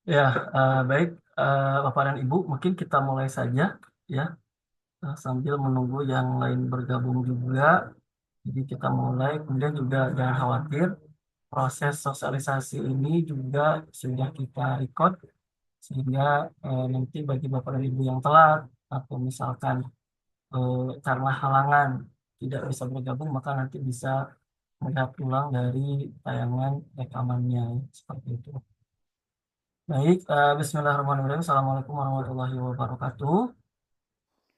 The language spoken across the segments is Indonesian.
Ya, baik, Bapak dan Ibu, mungkin kita mulai saja ya, sambil menunggu yang lain bergabung juga. Jadi kita mulai, kemudian juga jangan khawatir, proses sosialisasi ini juga sudah kita record, sehingga nanti bagi Bapak dan Ibu yang telat, atau misalkan karena halangan tidak bisa bergabung, maka nanti bisa melihat ulang dari tayangan rekamannya, seperti itu. Baik, Bismillahirrahmanirrahim. Assalamualaikum warahmatullahi wabarakatuh.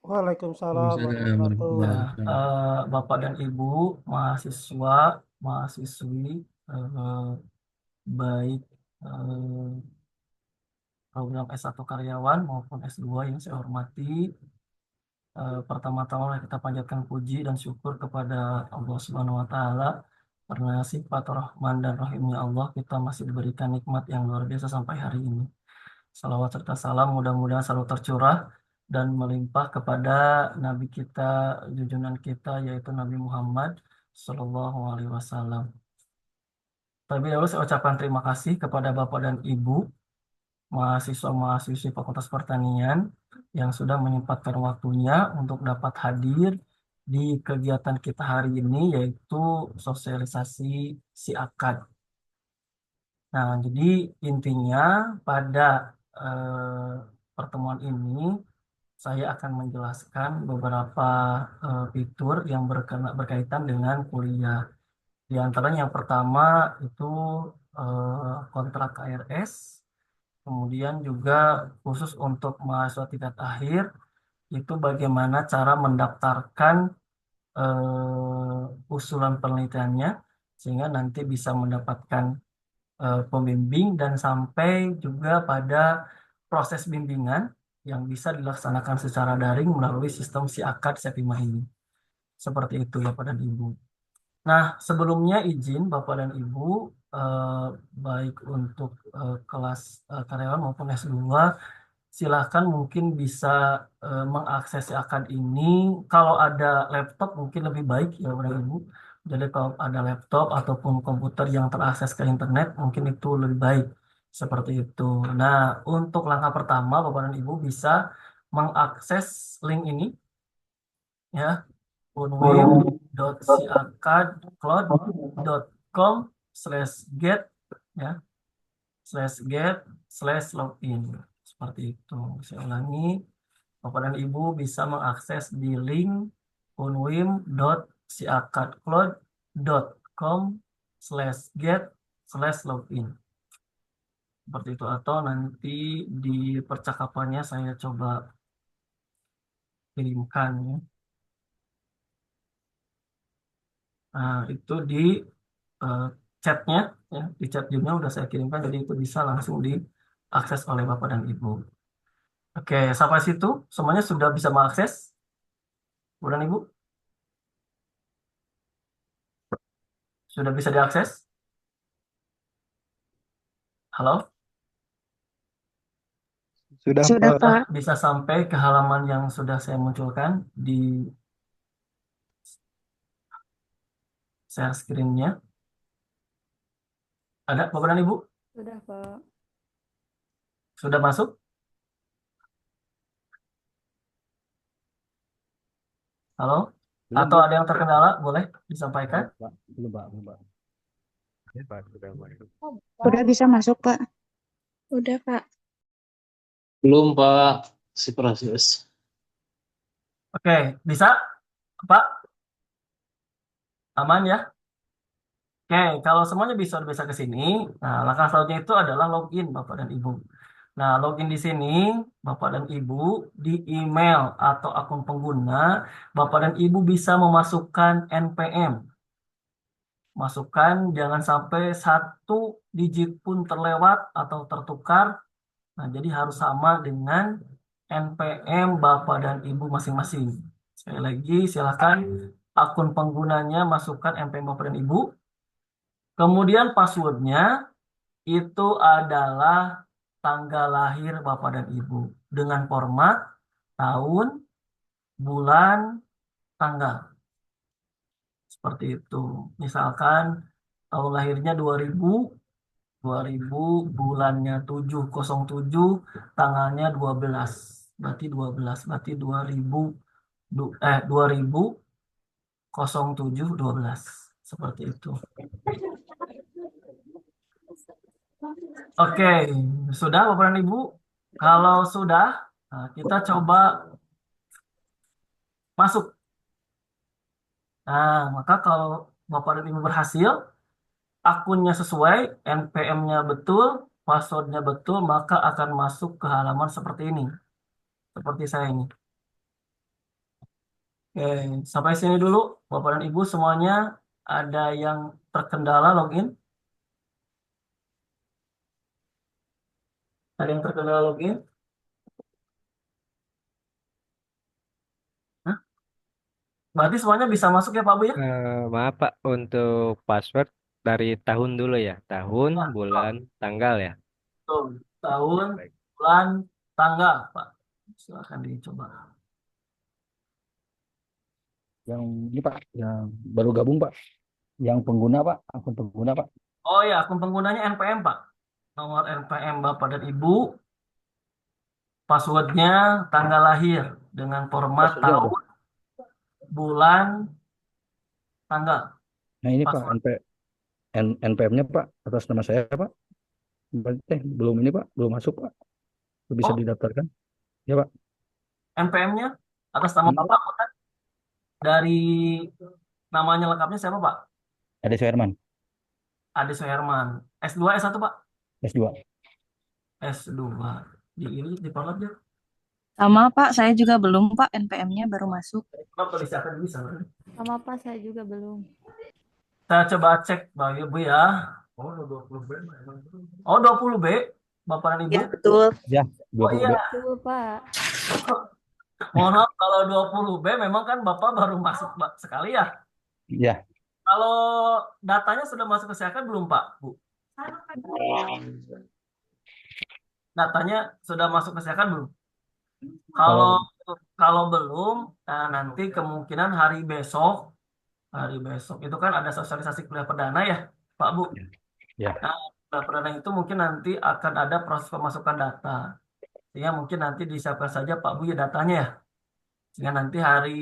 Waalaikumsalam Waalaikumsalam warahmatullahi Ya, warahmatullahi wabarakatuh. Bapak dan Ibu, mahasiswa, mahasiswi, eh, baik eh, program S1 karyawan maupun S2 yang saya hormati, pertama-tama kita panjatkan puji dan syukur kepada Allah Subhanahu wa Ta'ala karena sifat Rahman dan Rahimnya Allah kita masih diberikan nikmat yang luar biasa sampai hari ini. Salawat serta salam mudah-mudahan selalu tercurah dan melimpah kepada Nabi kita, junjungan kita yaitu Nabi Muhammad Sallallahu Alaihi Wasallam. Terlebih dahulu saya ucapkan terima kasih kepada Bapak dan Ibu mahasiswa-mahasiswi Fakultas Pertanian yang sudah menyempatkan waktunya untuk dapat hadir di kegiatan kita hari ini yaitu sosialisasi SIAKAD. Nah, jadi intinya pada pertemuan ini saya akan menjelaskan beberapa fitur yang berkaitan dengan kuliah. Di antaranya yang pertama itu kontrak KRS, kemudian juga khusus untuk mahasiswa tingkat akhir itu bagaimana cara mendaftarkan usulan penelitiannya sehingga nanti bisa mendapatkan pembimbing dan sampai juga pada proses bimbingan yang bisa dilaksanakan secara daring melalui sistem SIAKAD Sepimah ini. Seperti itu ya Pak dan Ibu. Nah, sebelumnya izin Bapak dan Ibu, eh, baik untuk kelas karyawan maupun S2, silahkan mungkin bisa mengakses SIAKAD ini. Kalau ada laptop mungkin lebih baik ya Bapak dan Ibu. Jadi kalau ada laptop ataupun komputer yang terakses ke internet, mungkin itu lebih baik. Seperti itu. Nah, untuk langkah pertama Bapak dan Ibu bisa mengakses link ini ya, unwim.siakadcloud.com/get ya, /get/login seperti itu. Saya ulangi, Bapak dan Ibu bisa mengakses di link unwim.siakadcloud.com/get/login seperti itu, atau nanti di percakapannya saya coba kirimkan ya. Nah, itu di eh, chatnya ya, di chat juga udah saya kirimkan, jadi itu bisa langsung diakses oleh Bapak dan Ibu. Oke, sampai situ semuanya sudah bisa mengakses, Bapak dan Ibu sudah bisa diakses. Halo, Sudah Sudah, Pak. nah, Pak. bisa sampai ke halaman yang sudah saya munculkan di share screen-nya. Ada Bapak dan Ibu Sudah, Pak. sudah masuk? Halo, Belum, atau belum. ada yang terkendala boleh disampaikan? Belum, Pak. Belum, Pak. Belum, Pak. Ya, Pak. Sudah, Pak. Sudah bisa masuk, Pak. Udah, Pak. Belum, Pak. Si proses. Oke, bisa Pak, aman ya? Oke, kalau semuanya bisa ke sini, nah langkah selanjutnya itu adalah login Bapak dan Ibu. Nah, login di sini Bapak dan Ibu di email atau akun pengguna, Bapak dan Ibu bisa memasukkan NPM. Masukkan jangan sampai satu digit pun terlewat atau tertukar. Nah, jadi harus sama dengan NPM Bapak dan Ibu masing-masing. Sekali lagi, silakan akun penggunanya masukkan NPM Bapak dan Ibu. Kemudian passwordnya itu adalah tanggal lahir Bapak dan Ibu dengan format tahun, bulan, tanggal. Seperti itu. Misalkan tahun lahirnya 2000, 2000, bulannya 707, tanggalnya 12. Berarti 12, berarti 2007 12. Seperti itu. Oke, sudah Bapak dan Ibu? Kalau sudah, nah, kita coba masuk. Nah, maka kalau Bapak dan Ibu berhasil, akunnya sesuai, NPM-nya betul, passwordnya betul, maka akan masuk ke halaman seperti ini. Seperti saya ini. Oke, sampai sini dulu. Bapak dan Ibu semuanya ada yang terkendala login? Ada yang terkendala login? Hah? Berarti semuanya bisa masuk ya Pak Bu ya? Maaf Pak, untuk password dari tahun dulu ya. Tahun, Nah, bulan, tanggal ya. betul. Tahun, Baik. bulan, tanggal Pak. Silakan dicoba. Yang ini Pak, yang baru gabung Pak, yang pengguna Pak, akun pengguna Pak. Oh ya, akun penggunanya NPM Pak. Nomor NPM Bapak dan Ibu, passwordnya tanggal lahir dengan format Passwordnya ada. tahun, bulan, tanggal. Nah ini Pak, Password. NPM-nya Pak, atas nama saya Pak. Berarti belum ini Pak, belum masuk Pak. Bisa Oh, didaftarkan? Ya Pak. NPM-nya atas nama Hmm, Bapak bukan? Dari namanya lengkapnya siapa Pak? Ada Suherman, Ade Soeherman. S2, S1 Pak? S2. S2. Di Polab ya? Sama Pak, saya juga belum Pak, NPM-nya baru masuk. Pak, tulisannya bisa. Sama Pak, saya juga belum. Saya coba cek Bapak Ibu ya. Oh, 20B. Oh, 20B. Bapak dan Ibu. Ya, betul. Ya, Oh 20 iya, B. Betul, Pak. mohon maaf kalau 20B memang kan Bapak baru masuk sekali ya. Ya, Kalau datanya sudah masuk ke siakan belum Pak, Bu? Datanya sudah masuk ke siakan belum? Kalau kalau kalau belum, nah nanti kemungkinan hari besok itu kan ada sosialisasi kuliah perdana ya, Pak Bu. ya, Nah, kuliah perdana itu mungkin nanti akan ada proses pemasukan data. Sehingga mungkin nanti disiapkan saja Pak Bu ya datanya ya. Sehingga nanti hari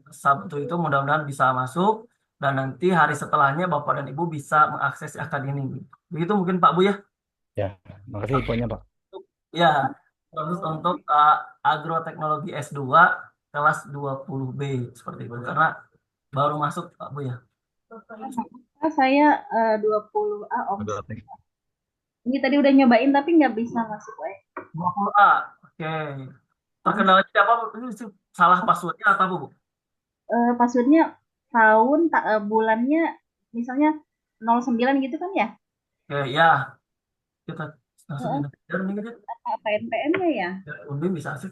Sabtu itu mudah-mudahan bisa masuk dan nanti hari setelahnya Bapak dan Ibu bisa mengakses akan ini. Begitu mungkin Pak Bu ya. ya. Makasih infonya Pak. Ya, terus untuk agroteknologi S2 kelas 20B seperti itu karena baru masuk Pak Bu ya. Saya 20A Om. Ini tadi udah nyobain tapi nggak bisa masuk. 20A. Oke. Terkendalanya apa Bu? Ini salah passwordnya apa Bu? Passwordnya tahun, bulannya misalnya 09 gitu kan ya? Oke, ya. Kita masukin aja nih gitu. Apa NPM-nya ya? Ya, Undi bisa sih.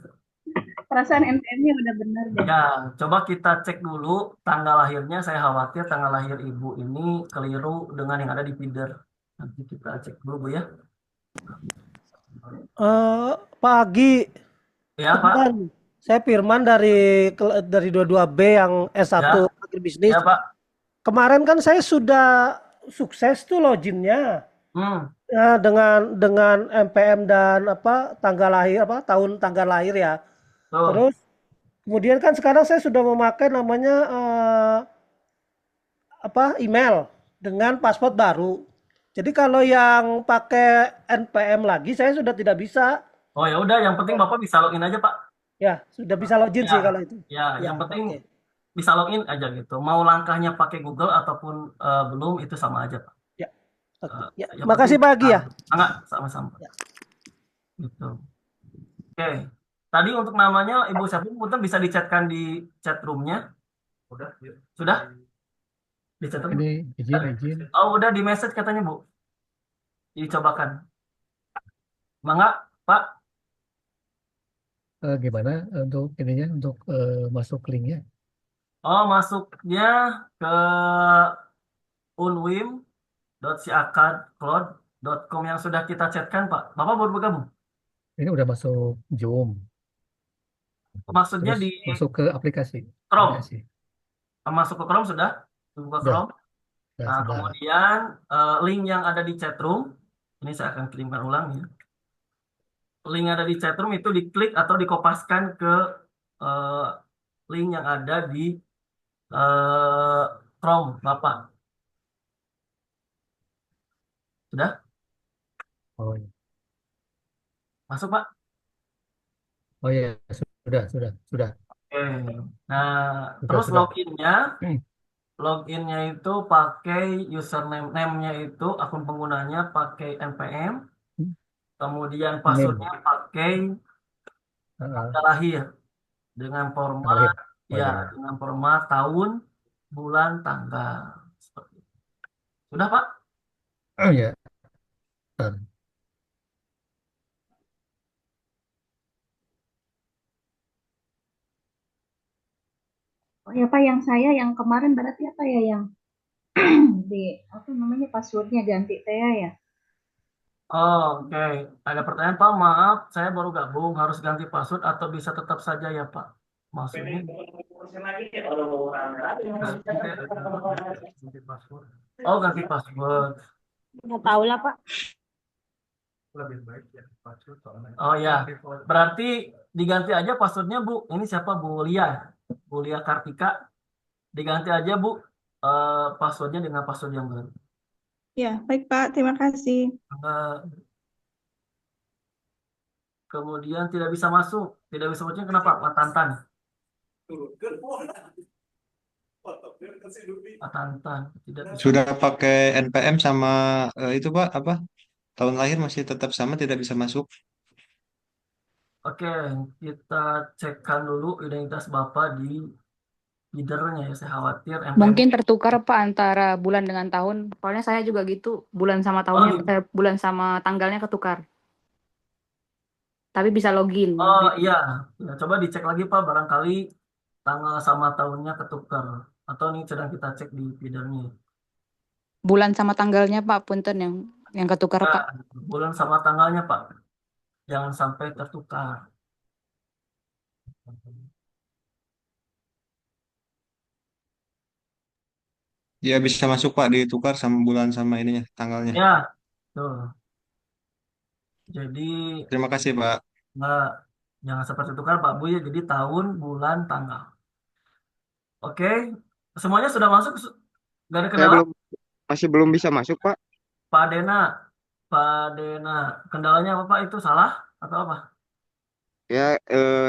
Perasaan NPM-nya udah bener deh. Ya, coba kita cek dulu tanggal lahirnya. Saya khawatir tanggal lahir ibu ini keliru dengan yang ada di feeder. Nanti kita cek dulu Bu ya. Pagi, Ya Pak. Firman. Saya Firman dari 22B yang S1 Ya, agribisnis. ya Pak. Kemarin kan saya sudah sukses tuh loginnya. Hmm. Nah, dengan NPM dan tahun tanggal lahir ya. Tuh. Terus kemudian kan sekarang saya sudah memakai namanya email dengan password baru. Jadi kalau yang pakai NPM lagi saya sudah tidak bisa. Oh ya udah, yang penting Bapak bisa login aja Pak. Ya, sudah bisa login Ya, sih kalau itu. ya, Ya, yang penting oke. bisa login aja gitu. Mau langkahnya pakai Google ataupun belum itu sama aja Pak. Ya. Oke. Ya, Yang makasih penting, Pagi ya. enggak sama-sama. Ya. Gitu. Oke. Tadi untuk namanya Ibu siapa? Punten bisa dicatkan di chat roomnya. Sudah? Di chat room? Ini izin. Oh, udah di message katanya Bu. Dicobakan. Mangga, Pak. Gimana untuk ininya, untuk masuk linknya? Oh, masuknya ke unwim.siakadcloud.com yang sudah kita chatkan, Pak. Bapak baru bergabung. Ini udah masuk Zoom, Maksudnya terus di masuk ke aplikasi. Chrome. Masuk ke Chrome sudah? Buka Sudah. Chrome. Nah, Sudah. kemudian link yang ada di chat room Ini saya akan kirimkan ulang ya. Link yang ada di chatroom itu diklik atau dikopaskan ke eh, link yang ada di eh, Chrome, Bapak. Sudah? Oh, iya. Masuk, Pak? Oh iya, sudah. Oke. Nah, terus Sudah. loginnya itu pakai username, name-nya itu akun penggunanya pakai npm, kemudian passwordnya pakai tanggal lahir dengan Tanggal lahir. format Oh ya, iya. dengan format tahun, bulan, tanggal. Seperti itu. Sudah, Pak? Oh iya. Bentar. Oh ya Pak, yang saya yang kemarin berarti apa ya yang di apa namanya passwordnya ganti Tea ya? Oh, oke. Ada pertanyaan, Pak. Maaf, saya baru gabung. Harus ganti password atau bisa tetap saja ya, Pak? Maksudnya ganti password. Oh, ganti password. Nggak tahu lah, Pak. Lebih baik ya password soalnya. Oh ya, berarti diganti aja passwordnya, Bu. Ini siapa, Bu Lia? Bu Lia Kartika. Diganti aja, Bu, passwordnya dengan password yang baru. Ya, baik Pak, terima kasih. Eh, kemudian tidak bisa masuk. Tidak bisa masuknya kenapa, Pak Tantan? Pak Tantan tidak bisa. Sudah pakai NPM sama itu Pak, apa? Tahun lahir masih tetap sama, tidak bisa masuk. Oke, kita cekkan dulu identitas Bapak di leadernya ya. Saya khawatir NPM. Mungkin tertukar Pak antara bulan dengan tahun. Soalnya saya juga gitu, bulan sama tahunnya, bulan sama tanggalnya ketukar. Tapi bisa login. Oh iya, ya, coba dicek lagi Pak, barangkali tanggal sama tahunnya ketukar. Atau ini sedang kita cek di feedernya. Bulan sama tanggalnya Pak, punten yang ketukar Nah, Pak. bulan sama tanggalnya Pak, jangan sampai tertukar. Ya bisa masuk Pak, ditukar sama bulan sama ininya, tanggalnya. Ya, tuh. Jadi Terima kasih Pak. nggak, jangan seperti tukar Pak Bu ya. Jadi tahun, bulan, tanggal. Oke, semuanya sudah masuk? Gak ada Saya kendala? masih belum bisa masuk, Pak. Pak Dena, Pak Dena, kendalanya apa Pak? Itu salah atau apa? Ya,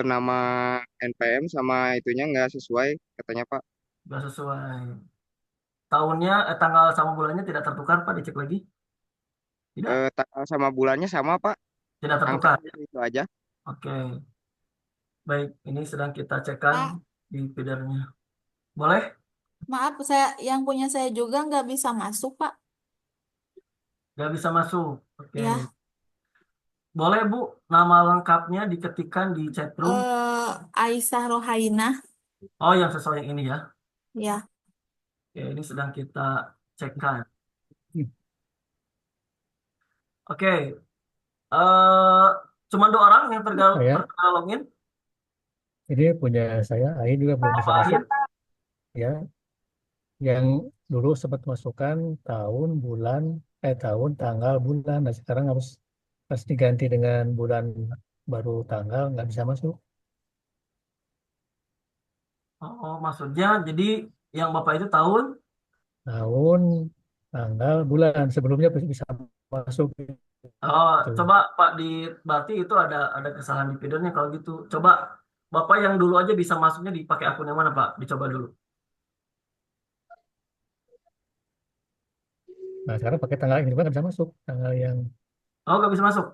nama NPM sama itunya nggak sesuai, katanya Pak. Nggak sesuai. Tahunnya, tanggal sama bulannya tidak tertukar Pak, dicek lagi. Tidak, Tanggal sama bulannya sama, Pak. tidak tertukar. Angkanya itu aja. Oke, baik. Ini sedang kita cekkan di feedernya. Boleh? Maaf, yang punya saya juga nggak bisa masuk, Pak. Nggak bisa masuk. Oke. Ya. Boleh Bu, nama lengkapnya diketikkan di chat room. Aisyah Rohaina. Oh, yang sesuai yang ini ya. Ya. Oke, ini sedang kita cekkan. Oke, cuma 2 orang yang terkena login. Ini punya saya, Ain juga belum bisa Pak masuk. Ahin, Ya, yang dulu sempat masukkan tahun, bulan, tahun, tanggal, bulan. Nah sekarang harus diganti dengan bulan baru tanggal, nggak bisa masuk. oh maksudnya jadi yang Bapak itu tahun, Tahun, tanggal, bulan. Sebelumnya bisa masuk. Tuh. coba Pak berarti itu ada kesalahan di feedernya kalau gitu. Coba Bapak yang dulu aja bisa masuknya dipakai akun yang mana Pak? Dicoba dulu. Nah sekarang pakai tanggal ini juga nggak bisa masuk. Tanggal yang Oh, nggak bisa masuk.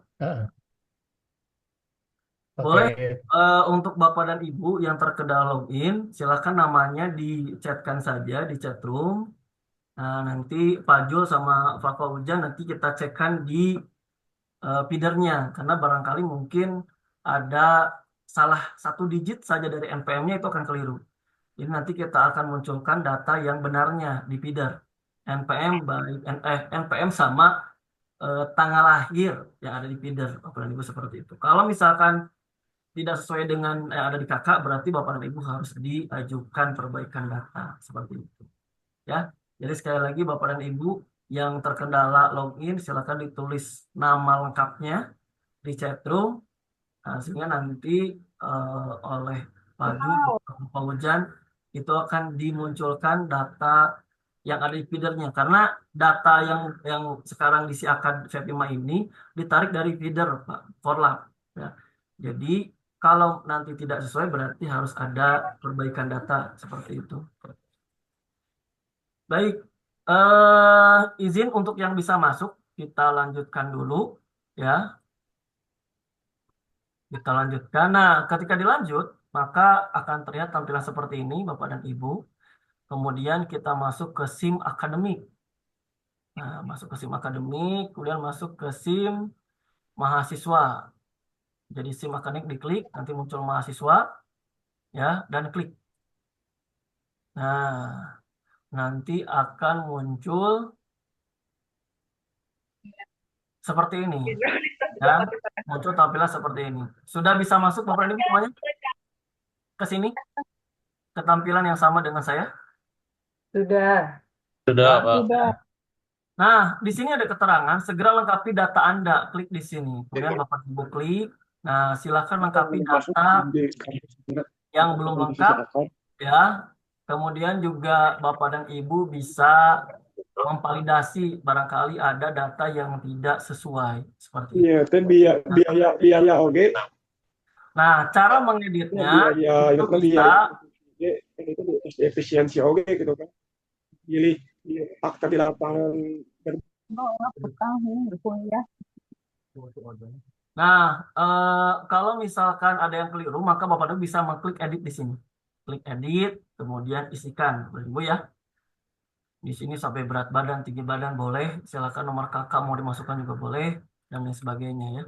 Boleh pakai untuk Bapak dan Ibu yang terkena login, silakan namanya dicatkan saja di chat room. Nah, nanti Pak Jul sama Pak Fauzan nanti kita cekkan di feedernya karena barangkali mungkin ada salah 1 digit saja dari NPM-nya itu akan keliru. Jadi nanti kita akan munculkan data yang benarnya di feeder. NPM sama tanggal lahir yang ada di feeder Bapak dan Ibu seperti itu. Kalau misalkan tidak sesuai dengan yang ada di kakak, berarti Bapak dan Ibu harus diajukan perbaikan data seperti itu. Ya, jadi sekali lagi Bapak dan Ibu yang terkendala login, silakan ditulis nama lengkapnya di chatroom. Nah, sehingga nanti oleh Pak Ju, Pak Hujan, itu akan dimunculkan data yang ada di feedernya. Karena data yang sekarang diisi akan Vepima ini ditarik dari feeder, Pak, Forlab. Ya. Jadi kalau nanti tidak sesuai berarti harus ada perbaikan data seperti itu. Baik, izin untuk yang bisa masuk kita lanjutkan dulu, ya. Kita lanjutkan. Nah, ketika dilanjut, maka akan terlihat tampilan seperti ini, Bapak dan Ibu. Kemudian kita masuk ke SIM akademik. Nah, masuk ke SIM akademik, kemudian masuk ke SIM mahasiswa. Jadi SIM akademik diklik, nanti muncul mahasiswa, ya, dan klik. Nah, nanti akan muncul seperti ini, ya, muncul tampilan seperti ini. Sudah bisa masuk Bapak dan Ibu semuanya ke sini, ke tampilan yang sama dengan saya? Sudah. Sudah, Pak. Nah, di sini ada keterangan, segera lengkapi data Anda. Klik di sini. Kemudian Bapak Ibu klik. Nah, silakan lengkapi data yang belum lengkap, ya. Kemudian juga Bapak dan Ibu bisa memvalidasi barangkali ada data yang tidak sesuai seperti itu. Iya, itu biaya oke. Nah, cara mengeditnya itu bisa Itu efisiensi oke gitu kan. Pilih fakta di lapangan. Nah, kalau misalkan ada yang keliru, maka Bapak Ibu bisa mengklik edit di sini. Klik edit, kemudian isikan, Bapak Ibu ya. Di sini sampai berat badan, tinggi badan boleh, silakan nomor kakak mau dimasukkan juga boleh, dan lain sebagainya ya.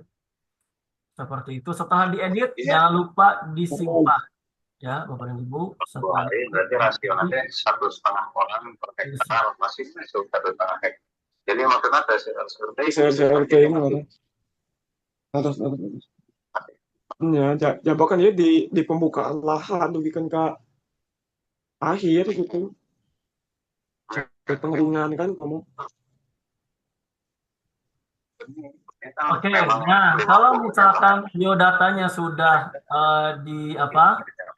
Seperti itu. Setelah diedit, jangan lupa disimpan. Ya, Bapak dan Ibu. Setelah berarti rasionalnya 1,5 orang per hektar, masih 1,5 hektar. Jadi maksudnya Seperti ini. Atas. Ya, jabakan ya di pembukaan lahan bikin ke akhir gitu. Ke pengeringan kan kamu. Oke, nah kalau misalkan biodatanya sudah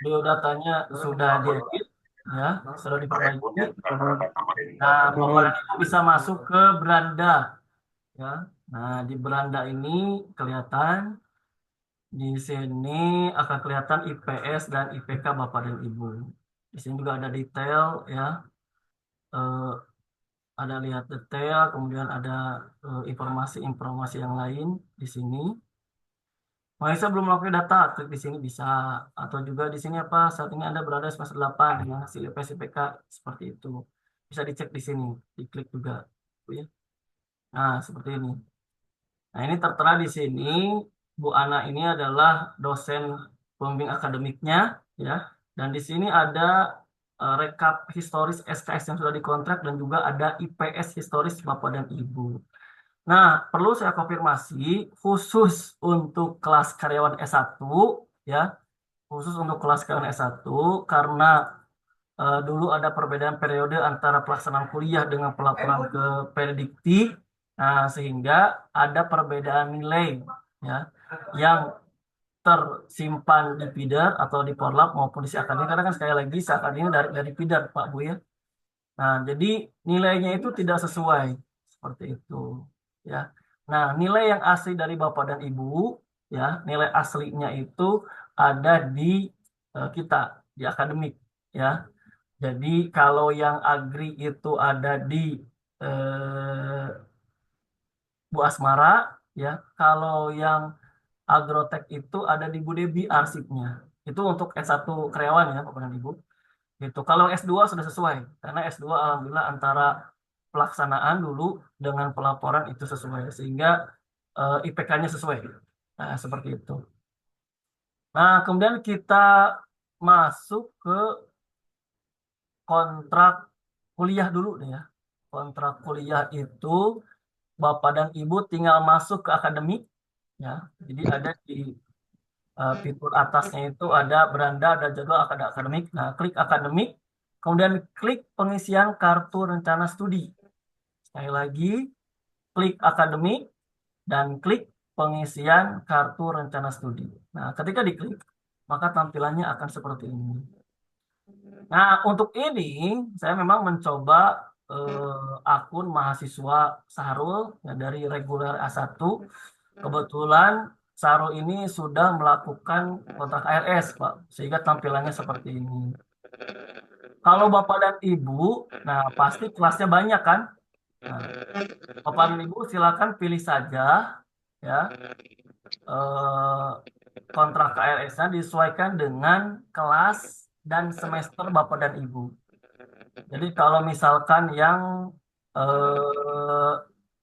biodatanya sudah diedit, ya, sudah diperbaiki. Nah, Bapak dan Ibu bisa masuk ke beranda, ya. Nah, di beranda ini kelihatan, di sini akan kelihatan IPS dan IPK Bapak dan Ibu. Di sini juga ada detail, ya. Ada lihat detail, kemudian ada informasi-informasi yang lain di sini. Mahasiswa belum melakukan data, klik di sini bisa. Atau juga di sini apa, saat ini Anda berada semester 8 dengan hasil IPS IPK seperti itu. Bisa dicek di sini, diklik juga. Ya. Nah, seperti ini. Nah, ini tertera di sini, Bu Ana ini adalah dosen pembimbing akademiknya, ya. Dan di sini ada rekap historis SKS yang sudah dikontrak dan juga ada IPS historis Bapak dan Ibu. Nah, perlu saya konfirmasi khusus untuk kelas karyawan S1, ya. Khusus untuk kelas karyawan S1 karena dulu ada perbedaan periode antara pelaksanaan kuliah dengan pelaporan ke Perdikti. Nah, sehingga ada perbedaan nilai, ya, yang tersimpan di feeder atau di Porlab maupun di akademik. Karena kan sekali lagi akademik dari feeder, Pak Bu ya. Nah, jadi nilainya itu tidak sesuai seperti itu, ya. Nah, nilai yang asli dari Bapak dan Ibu, ya, nilai aslinya itu ada di kita di akademik, ya. Jadi kalau yang agri itu ada di Bu Asmara, ya. Kalau yang agrotek itu ada di Bu Debi arsipnya. Itu untuk S1 karyawan ya, Bapak dan Ibu. Gitu. Kalau S2 sudah sesuai, karena S2 alhamdulillah antara pelaksanaan dulu dengan pelaporan itu sesuai, sehingga IPK-nya sesuai. Nah, seperti itu. Nah, kemudian kita masuk ke kontrak kuliah dulu nih ya. Kontrak kuliah itu Bapak dan Ibu tinggal masuk ke akademik, ya. Jadi ada di fitur atasnya itu ada beranda, ada jadwal akademik. Nah, klik akademik, kemudian klik pengisian kartu rencana studi. Sekali lagi, klik akademik dan klik pengisian kartu rencana studi. Nah, ketika diklik, maka tampilannya akan seperti ini. Nah, untuk ini saya memang mencoba akun mahasiswa Sahrul ya, dari reguler A1. Kebetulan Sahrul ini sudah melakukan kontrak ARS, Pak, sehingga tampilannya seperti ini. Kalau Bapak dan Ibu, nah pasti kelasnya banyak kan? Nah, Bapak dan Ibu silakan pilih saja ya eh, kontrak KRS-nya disesuaikan dengan kelas dan semester Bapak dan Ibu. Jadi kalau misalkan yang eh,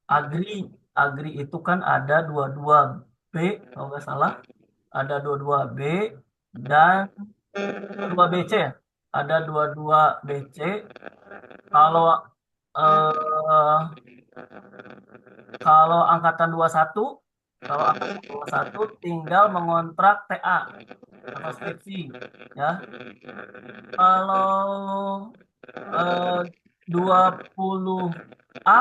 agri, agri itu kan ada 22B kalau nggak salah, ada 22B dan 22BC ya, ada 22BC. Kalau eh, kalau angkatan 21, kalau angkatan 21 tinggal mengontrak TA atau skripsi ya. Kalau 20A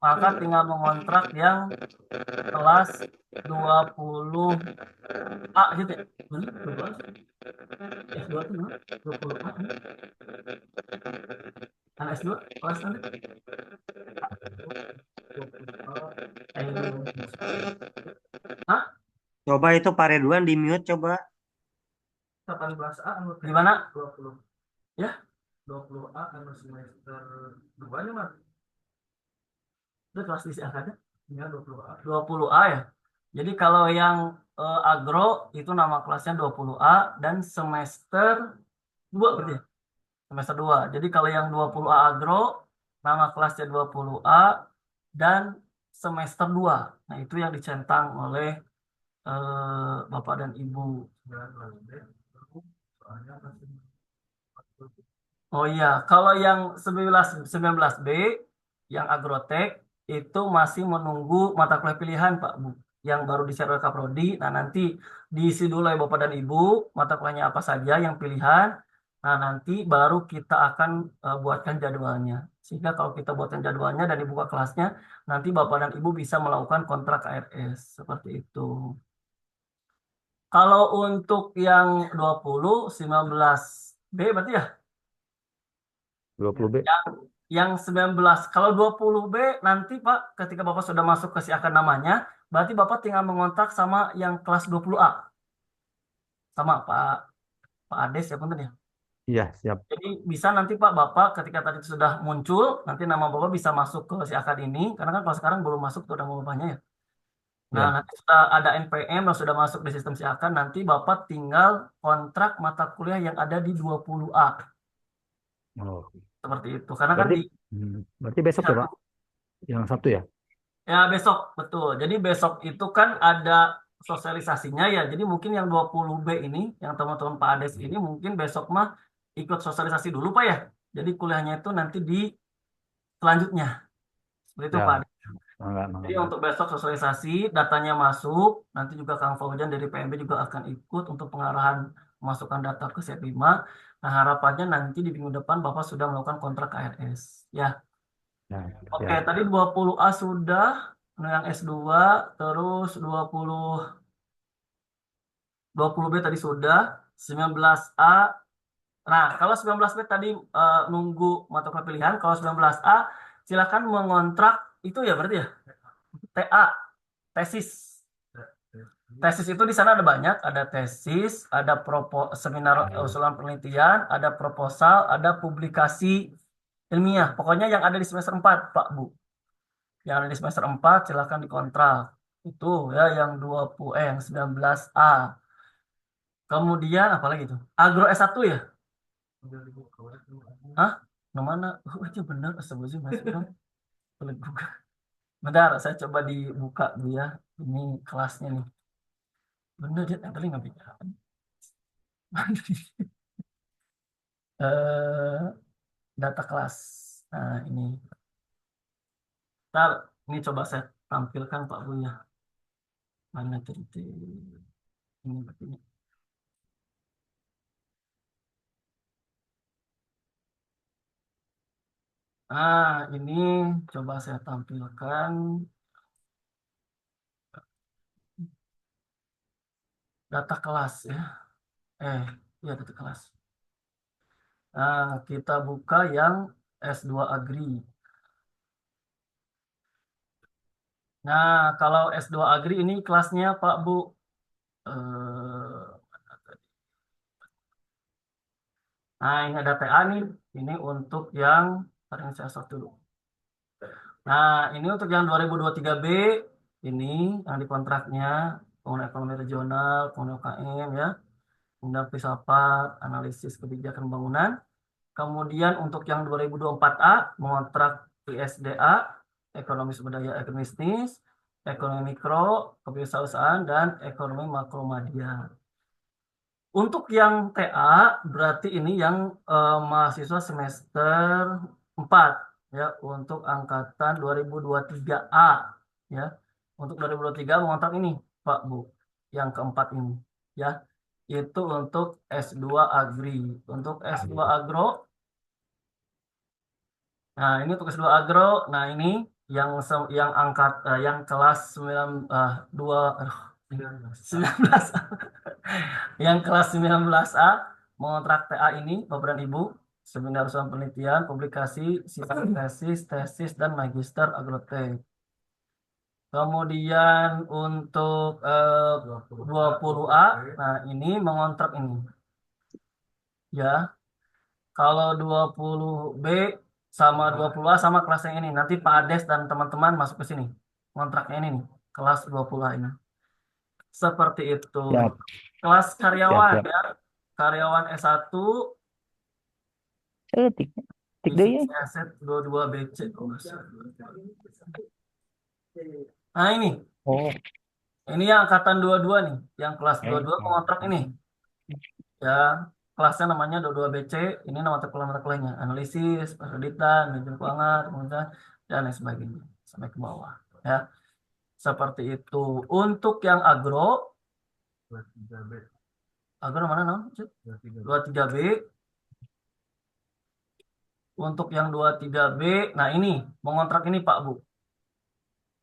maka tinggal mengontrak yang kelas 20A gitu ya. Bener, 20A sih. S2 itu bener, 20A. Anak S2 kelas nanti. 20A. Hah? Coba itu Pak Redwan di mute coba. 18A gimana? 20. Ya, 20A anu semester 2 nya mah. Itu kelas isi angkatnya. Ya, 20A. 20A ya. Jadi kalau yang agro itu nama kelasnya 20A dan semester 2 berarti ya? Semester 2. Jadi kalau yang 20A agro nama kelasnya 20A dan semester 2. Nah, itu yang dicentang oleh Bapak dan Ibu. Oh iya, kalau yang 19B yang agrotek itu masih menunggu mata kuliah pilihan Pak Bu, yang baru di-share oleh Kaprodi. Nah, nanti diisi dulu ya Bapak dan Ibu mata kuliahnya apa saja yang pilihan. Nah, nanti baru kita akan buatkan jadwalnya. Sehingga kalau kita buatkan jadwalnya dan dibuka kelasnya, nanti Bapak dan Ibu bisa melakukan kontrak KRS seperti itu. Kalau untuk yang 19B berarti ya? 20B. Yang 19. Kalau 20B nanti Pak, ketika Bapak sudah masuk ke si akan namanya, berarti Bapak tinggal mengontak sama yang kelas 20A. Sama Pak Ades ya punten ya. Iya, siap. Jadi bisa nanti Pak Bapak ketika tadi sudah muncul, nanti nama Bapak bisa masuk ke si akan ini, karena kan kalau sekarang belum masuk tuh nama Bapaknya ya. Nah, Ya. nanti sudah ada NPM yang sudah masuk di sistem si akan, nanti Bapak tinggal kontrak mata kuliah yang ada di 20A. Oh. Seperti itu. Karena kan Berarti, di berarti besok ya Pak? Yang Sabtu ya? Ya besok, betul. Jadi besok itu kan ada sosialisasinya ya. Jadi mungkin yang 20B ini, yang teman-teman Pak Ades ini mungkin besok mah ikut sosialisasi dulu Pak ya. Jadi kuliahnya itu nanti di selanjutnya. Seperti itu Ya. Pak Ades. Enggak, Jadi untuk besok sosialisasi, datanya masuk, nanti juga Kang Faujan dari PMB juga akan ikut untuk pengarahan memasukkan data ke C5. Nah harapannya nanti di minggu depan Bapak sudah melakukan kontrak KRS. Ya. Ya, Oke, ya. tadi 20A sudah, nah yang S2, terus 20B tadi sudah, 19A. Nah, kalau 19B tadi nunggu mata kuliah pilihan, kalau 19A silakan mengontrak itu ya berarti ya, TA, tesis. Tesis itu di sana ada banyak, ada tesis, ada seminar usulan penelitian, ada proposal, ada publikasi ilmiah. Pokoknya yang ada di semester 4, Pak Bu. Yang ada di semester 4 silakan dikontrak. Itu ya yang 19A. Kemudian apa lagi itu? Agro S1 ya? Hah? Yang mana? Oh, itu benar. Astagfirullahaladzim, masuk dong. Boleh buka. Bentar, saya coba dibuka dulu ya. Ini kelasnya nih. Bener, dia tadi nggak bicara. Data kelas. Nah, ini. Ntar, ini coba saya tampilkan Pak Bu ya. Mana cerita ini begini. Nah, ini coba saya tampilkan data kelas ya. Ya data kelas. Nah, kita buka yang S2 Agri. Nah, kalau S2 Agri ini kelasnya Pak Bu. Eh, Nah, ini ada TA nih. Ini untuk yang, ntar ini saya short dulu. Nah, ini untuk yang 2023B, ini yang di kontraknya, pengguna ekonomi regional, pengguna UKM ya, kemudian filsafat, analisis kebijakan pembangunan. Kemudian untuk yang 2024A, mengontrak ISDA, ekonomi sumber daya ekonomi bisnis, ekonomi mikro, kewirausahaan, dan ekonomi makro media. Untuk yang TA berarti ini yang mahasiswa semester 4 ya untuk angkatan 2023A ya. Untuk 2023 mengontrak ini Pak Bu yang keempat ini ya. Itu untuk S2 Agri. Untuk S2 Agro. Nah, ini untuk S2 Agro. Nah, ini yang yang kelas 19 yang kelas 19A mengontrak TA ini Bapak dan Ibu seminar usaha penelitian, publikasi, sidang tesis, dan magister agrotek. Kemudian untuk 20A, nah ini mengontrak ini. Ya, kalau 20B sama 20A sama kelasnya ini. Nanti Pak Ades dan teman-teman masuk ke sini. Kontraknya ini nih, kelas 20A ini. Seperti itu. Siap. Kelas karyawan Siap. ya. Karyawan S1 Tik deh ya. bisnis aset 22BC. Nah ini. Oh, Ini yang angkatan 22 nih. Yang kelas 22 mengontrak ini. Ya, kelasnya namanya 22BC. Ini nama mata kuliahnya. Analisis, perkreditan, manajemen keuangan, kemudian dan lain sebagainya. Sampai ke bawah. Ya, seperti itu. Untuk yang agro, agro mana namanya? 23B. Untuk yang 23B, nah ini mengontrak ini Pak Bu.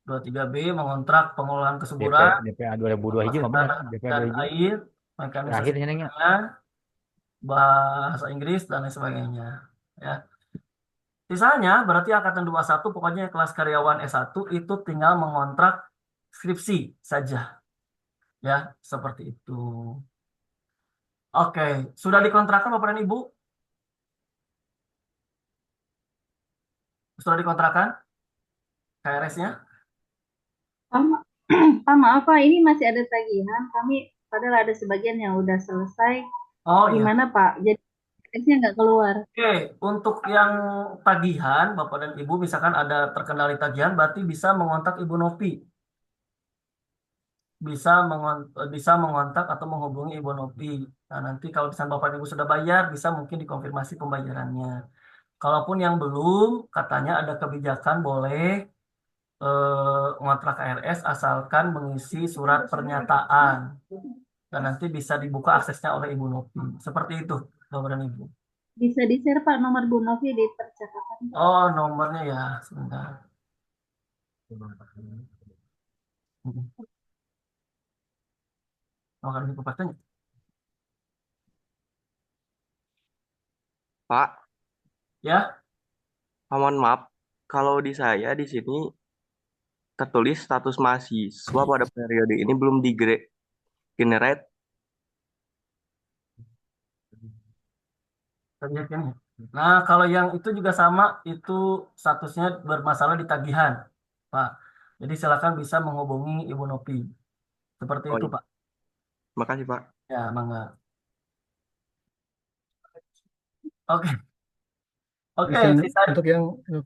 23B mengontrak pengelolaan kesuburan, DPA 2002 hiji mah benar. DPA dan 2 hiji. air, mekanisme Terakhirnya nengnya. bahasa Inggris dan lain sebagainya. Ya. Sisanya berarti angkatan 21 pokoknya kelas karyawan S1 itu tinggal mengontrak skripsi saja. Ya, seperti itu. Oke, sudah dikontrakkan Bapak dan Ibu? Sudah dikontrakkan KRS-nya? Pak, maaf Pak, ini masih ada tagihan. Kami padahal ada sebagian yang udah selesai. Oh iya. Gimana Pak? Jadi nya nggak keluar. Oke, untuk yang tagihan, Bapak dan Ibu, misalkan ada terkendali tagihan, berarti bisa mengontak Ibu Novi. Bisa mengontak atau menghubungi Ibu Novi. Nah, nanti kalau misalnya Bapak dan Ibu sudah bayar, bisa mungkin dikonfirmasi pembayarannya. Kalaupun yang belum, katanya ada kebijakan boleh ngontrak KRS asalkan mengisi surat pernyataan. Dan nanti bisa dibuka aksesnya oleh Ibu Novi. Seperti itu, Bapak dan Ibu. Bisa di-share Pak nomor Bu Novi di percakapan. Oh, nomornya ya, sebentar. Oh, kan itu pastinya. Pak, Ya, mohon maaf, kalau di saya di sini tertulis status mahasiswa pada periode ini belum di generate. kegiatannya. Nah, kalau yang itu juga sama, itu statusnya bermasalah di tagihan, Pak. Jadi silakan bisa menghubungi Ibu Novi. Seperti Oh itu, iya, Pak. makasih Pak. Ya, mangga. Oke, oke. Untuk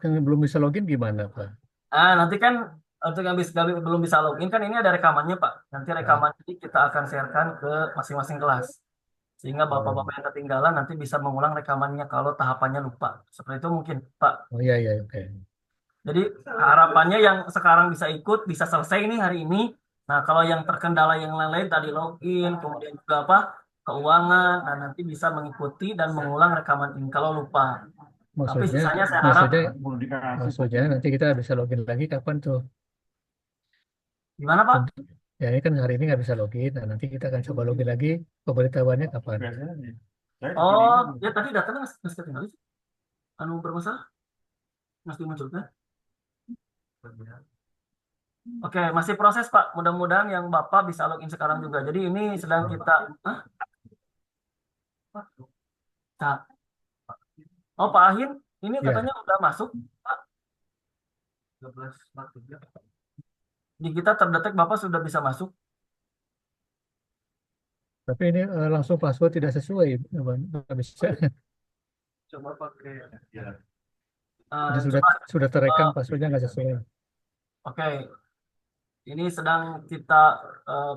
yang belum bisa login gimana, Pak? Nanti kan untuk yang belum bisa login kan ini ada rekamannya, Pak. Nanti rekaman ini kita akan sharekan ke masing-masing kelas. Sehingga bapak-bapak yang ketinggalan nanti bisa mengulang rekamannya kalau tahapannya lupa. Seperti itu mungkin, Pak. Oh iya, iya, oke. Jadi harapannya yang sekarang bisa ikut, bisa selesai nih hari ini. Nah, kalau yang terkendala yang lain-lain tadi login, kemudian juga apa, keuangan, nah nanti bisa mengikuti dan mengulang rekaman ini kalau lupa. Tapi Maksudnya, sisanya saya harap maksudnya nanti kita bisa login lagi kapan tuh? gimana Pak? Untuk, ya ini kan hari ini nggak bisa login. Nah, nanti kita akan coba login lagi. Pemberitahuannya kapan? Oh, ya tadi datanya nggak ketinggalan sih. Anu bermasalah mesti munculkan. Oke, masih proses Pak. Mudah-mudahan yang Bapak bisa login sekarang juga. Jadi ini sedang kita. Hah? Nah, oh Pak Ahin, ini Ya, katanya udah masuk Pak. Di kita terdetek Bapak sudah bisa masuk. tapi ini langsung password tidak sesuai. Nggak bisa. Coba pakai. Jadi sudah terekam passwordnya nggak sesuai. Oke, ini sedang kita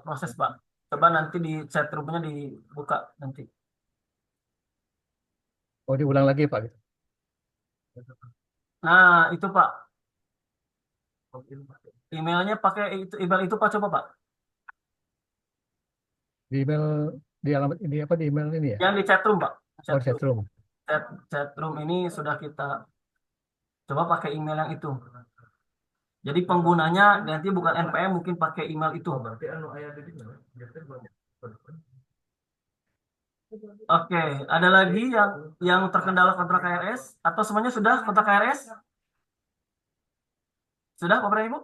proses Pak. Coba nanti di chat roomnya dibuka nanti. Oh, diulang lagi Pak. Nah, itu Pak. Emailnya pakai itu email itu Pak, coba Pak. Di email, di alamat ini apa, di email ini ya? Yang di chat room Pak. Oh, chat room. Chat room ini sudah kita coba pakai email yang itu. Jadi penggunanya nanti bukan NPM, mungkin pakai email itu. Oke, ada lagi yang terkendala kontrak KRS atau semuanya sudah kontrak KRS? Sudah Bapak dan Ibu?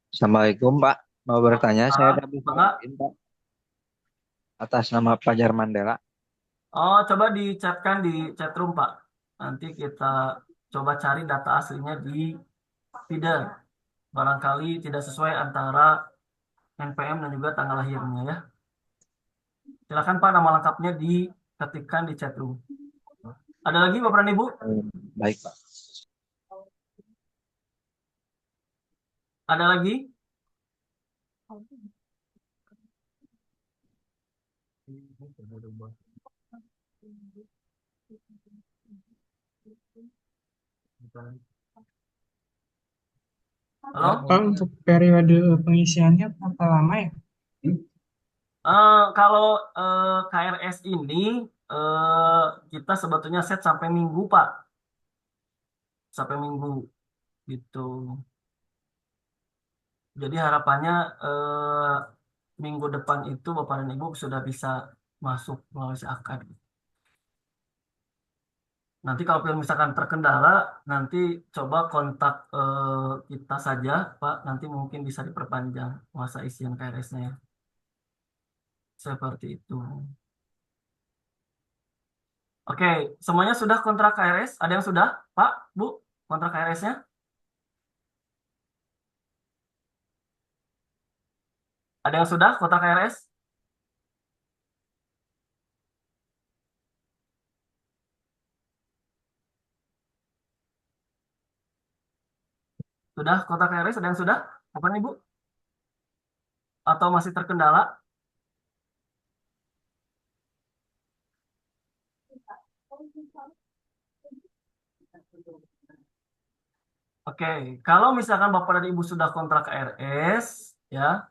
Assalamualaikum Pak, mau bertanya saya tadi Pak. Pak atas nama Fajar Mandela. Oh, coba dicatkan di chat room Pak. Nanti kita coba cari data aslinya di feeder. Barangkali tidak sesuai antara NPM dan juga tanggal lahirnya ya. Silakan Pak, nama lengkapnya diketikkan di chat room. Ada lagi Bapak dan Ibu? Baik Pak. Ada lagi? Halo? Pak, untuk periode pengisiannya berapa lama ya? Kalau KRS ini kita sebetulnya set sampai Minggu Pak. Sampai Minggu gitu. Jadi harapannya minggu depan itu Bapak dan Ibu sudah bisa masuk melalui si akad. Nanti kalau misalkan terkendala, nanti coba kontak kita saja, Pak. Nanti mungkin bisa diperpanjang masa isian KRS-nya ya. Seperti itu. Oke, semuanya sudah kontrak KRS? Ada yang sudah, Pak, Bu, kontrak KRS-nya? Ada yang sudah kontrak KRS? Sudah kontrak KRS? Ada yang sudah? Bapak Ibu? Atau masih terkendala? Oke, kalau misalkan Bapak dan Ibu sudah kontrak KRS, ya,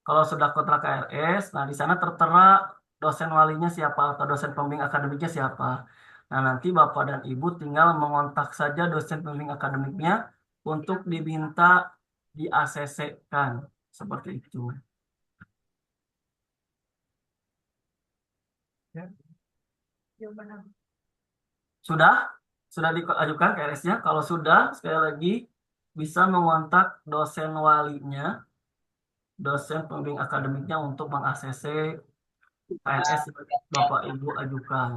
kalau sudah kontrak KRS, nah di sana tertera dosen walinya siapa atau dosen pembimbing akademiknya siapa. Nah nanti Bapak dan Ibu tinggal mengontak saja dosen pembimbing akademiknya untuk diminta di ACC-kan, seperti itu. Sudah? Sudah diajukan KRS-nya? Kalau sudah, sekali lagi bisa mengontak dosen walinya, dosen pembimbing akademiknya untuk meng-ACC KRS Bapak Ibu ajukan.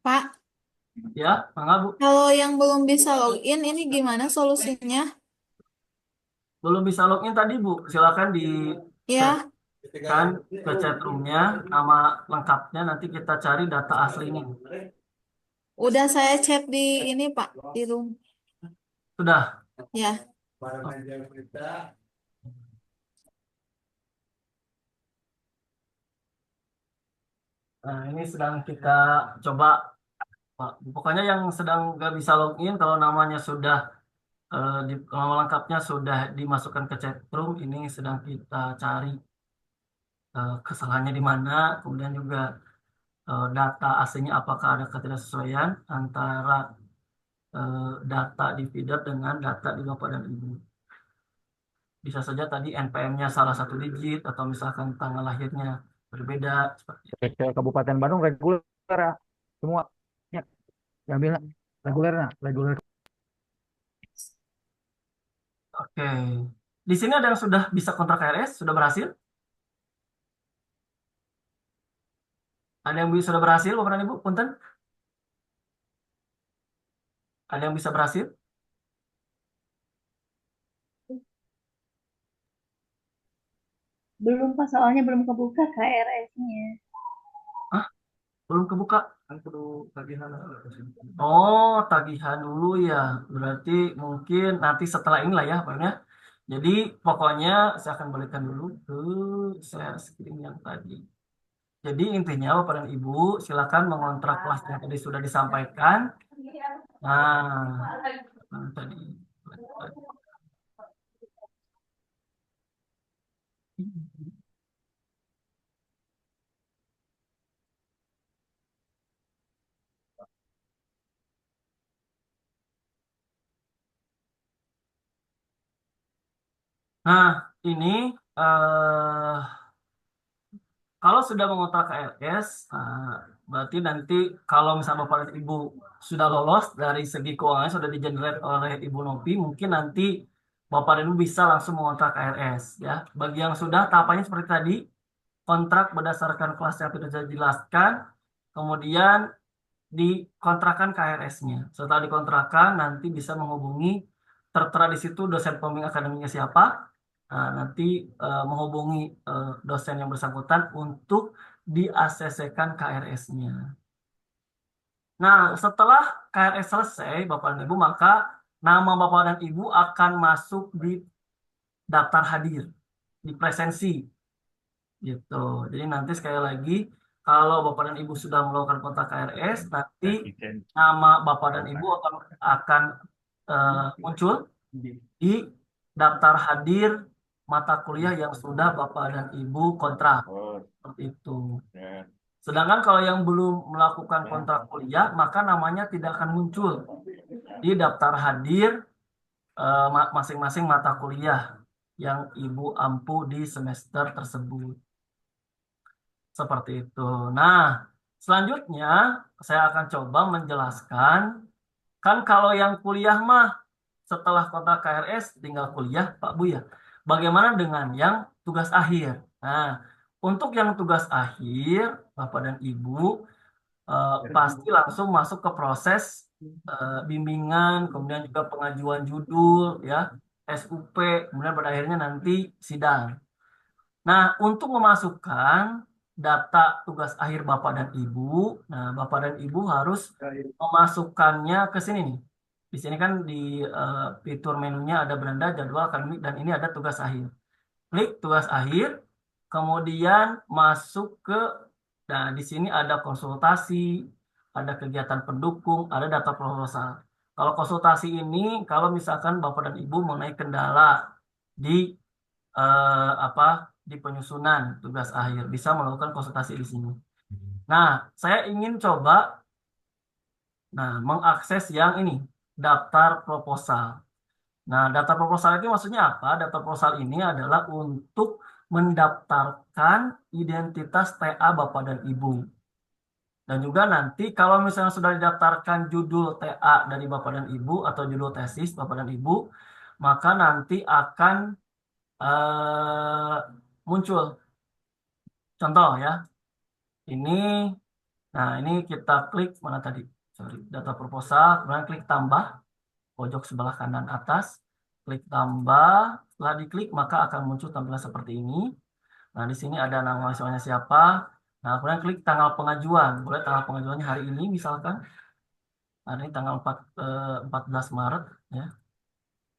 Pak, Ya, Mangga Bu. kalau yang belum bisa login ini gimana solusinya? Belum bisa login tadi Bu, silakan di Ya, kan ke chat roomnya, nama lengkapnya nanti kita cari data aslinya. udah saya chat di ini Pak, di room. Sudah. Ya. Nah, ini sedang kita coba, Pak. Pokoknya yang sedang nggak bisa login, kalau namanya sudah, nama lengkapnya sudah dimasukkan ke chat room, ini sedang kita cari. kesalahannya di mana, kemudian juga data aslinya apakah ada ketidaksesuaian antara data di feeder dengan data di Bapak dan Ibu. Bisa saja tadi NPM-nya salah satu digit atau misalkan tanggal lahirnya berbeda seperti itu. Ke Kabupaten Bandung reguler ya. Semua. Ya, ambil reguler nah, reguler. Oke. Di sini ada yang sudah bisa kontrak KRS, sudah berhasil? Ada yang sudah berhasil, Bapak dan Ibu? Punten? Ada yang bisa berhasil? Belum Pak, soalnya belum kebuka KRS-nya. Hah? Belum kebuka? Oh, tagihan dulu ya. Berarti mungkin nanti setelah inilah ya, Pak ya. Jadi pokoknya saya akan balikan dulu ke share screen yang tadi. Jadi intinya Bapak dan Ibu silakan mengontrak kelas yang tadi sudah disampaikan. Nah, tadi. Nah, ini eh kalau sudah mengontrak KRS, berarti nanti kalau misalnya Bapak dan Ibu sudah lolos dari segi keuangan sudah digenerate oleh Ibu Novi, mungkin nanti Bapak dan Ibu bisa langsung mengontrak KRS ya. Bagi yang sudah tahapannya seperti tadi, kontrak berdasarkan kelas yang sudah saya jelaskan, kemudian dikontrakan KRS-nya. Setelah dikontrakan nanti bisa menghubungi, tertera di situ dosen pembimbing akademinya siapa. Nah, nanti menghubungi dosen yang bersangkutan untuk di-ACC-kan KRS-nya. Nah, setelah KRS selesai, Bapak dan Ibu, maka nama Bapak dan Ibu akan masuk di daftar hadir, di presensi. Gitu. Jadi nanti sekali lagi, kalau Bapak dan Ibu sudah melakukan kontak KRS, nanti nama Bapak dan Ibu akan muncul di daftar hadir mata kuliah yang sudah Bapak dan Ibu kontrak. Seperti itu. Sedangkan kalau yang belum melakukan kontrak kuliah, maka namanya tidak akan muncul di daftar hadir masing-masing mata kuliah yang Ibu ampu di semester tersebut. Seperti itu. Nah, selanjutnya saya akan coba menjelaskan, kan kalau yang kuliah mah setelah kontrak KRS tinggal kuliah, Pak Bu ya. Bagaimana dengan yang tugas akhir? Nah, untuk yang tugas akhir, Bapak dan Ibu pasti langsung masuk ke proses bimbingan, kemudian juga pengajuan judul, ya, SUP, kemudian pada akhirnya nanti sidang. Nah, untuk memasukkan data tugas akhir Bapak dan Ibu, nah Bapak dan Ibu harus memasukkannya ke sini nih. Di sini kan di fitur menunya ada beranda jadwal akademik dan ini ada tugas akhir. Klik tugas akhir, kemudian masuk ke, nah di sini ada konsultasi, ada kegiatan pendukung, ada data proposal. Kalau konsultasi ini, kalau misalkan Bapak dan Ibu mengenai kendala di apa di penyusunan tugas akhir bisa melakukan konsultasi di sini. Nah, saya ingin coba mengakses yang ini, daftar proposal. Nah, daftar proposal itu maksudnya apa? Daftar proposal ini adalah untuk mendaftarkan identitas TA Bapak dan Ibu. Dan juga nanti kalau misalnya sudah didaftarkan judul TA dari Bapak dan Ibu atau judul tesis Bapak dan Ibu, maka nanti akan muncul contoh ya. Ini, nah ini kita klik mana tadi? Sorry, data proposal, kemudian klik tambah pojok sebelah kanan atas, klik tambah. Setelah diklik maka akan muncul tampilan seperti ini. Nah di sini ada nama mahasiswanya siapa. Nah kemudian klik tanggal pengajuan. Boleh tanggal pengajuannya hari ini misalkan. Nah, ini tanggal 14 Maret ya.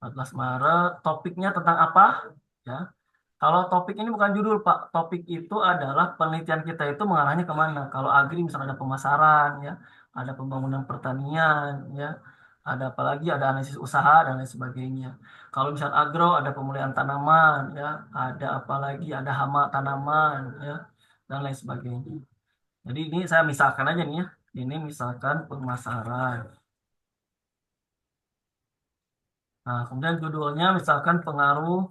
14 Maret, topiknya tentang apa? Ya. Kalau topik ini bukan judul, Pak. Topik itu adalah penelitian kita itu mengarahnya kemana. Kalau agri misalnya ada pemasaran, ya, ada pembangunan pertanian, ya, Ada apa lagi? Ada analisis usaha dan lain sebagainya. Kalau misal agro ada pemulihan tanaman ya, ada apa lagi? Ada hama tanaman ya dan lain sebagainya. Jadi ini saya misalkan aja nih ya. Ini misalkan pemasaran. Nah, kemudian judulnya misalkan pengaruh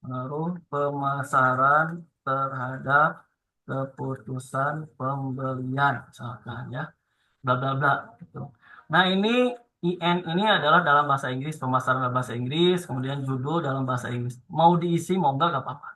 pengaruh pemasaran terhadap keputusan pembelian misalkan ya. Bla bla bla gitu. Nah, ini IN ini adalah dalam bahasa Inggris, pemasaran dalam bahasa Inggris, kemudian judul dalam bahasa Inggris. Mau diisi mau enggak gak apa-apa.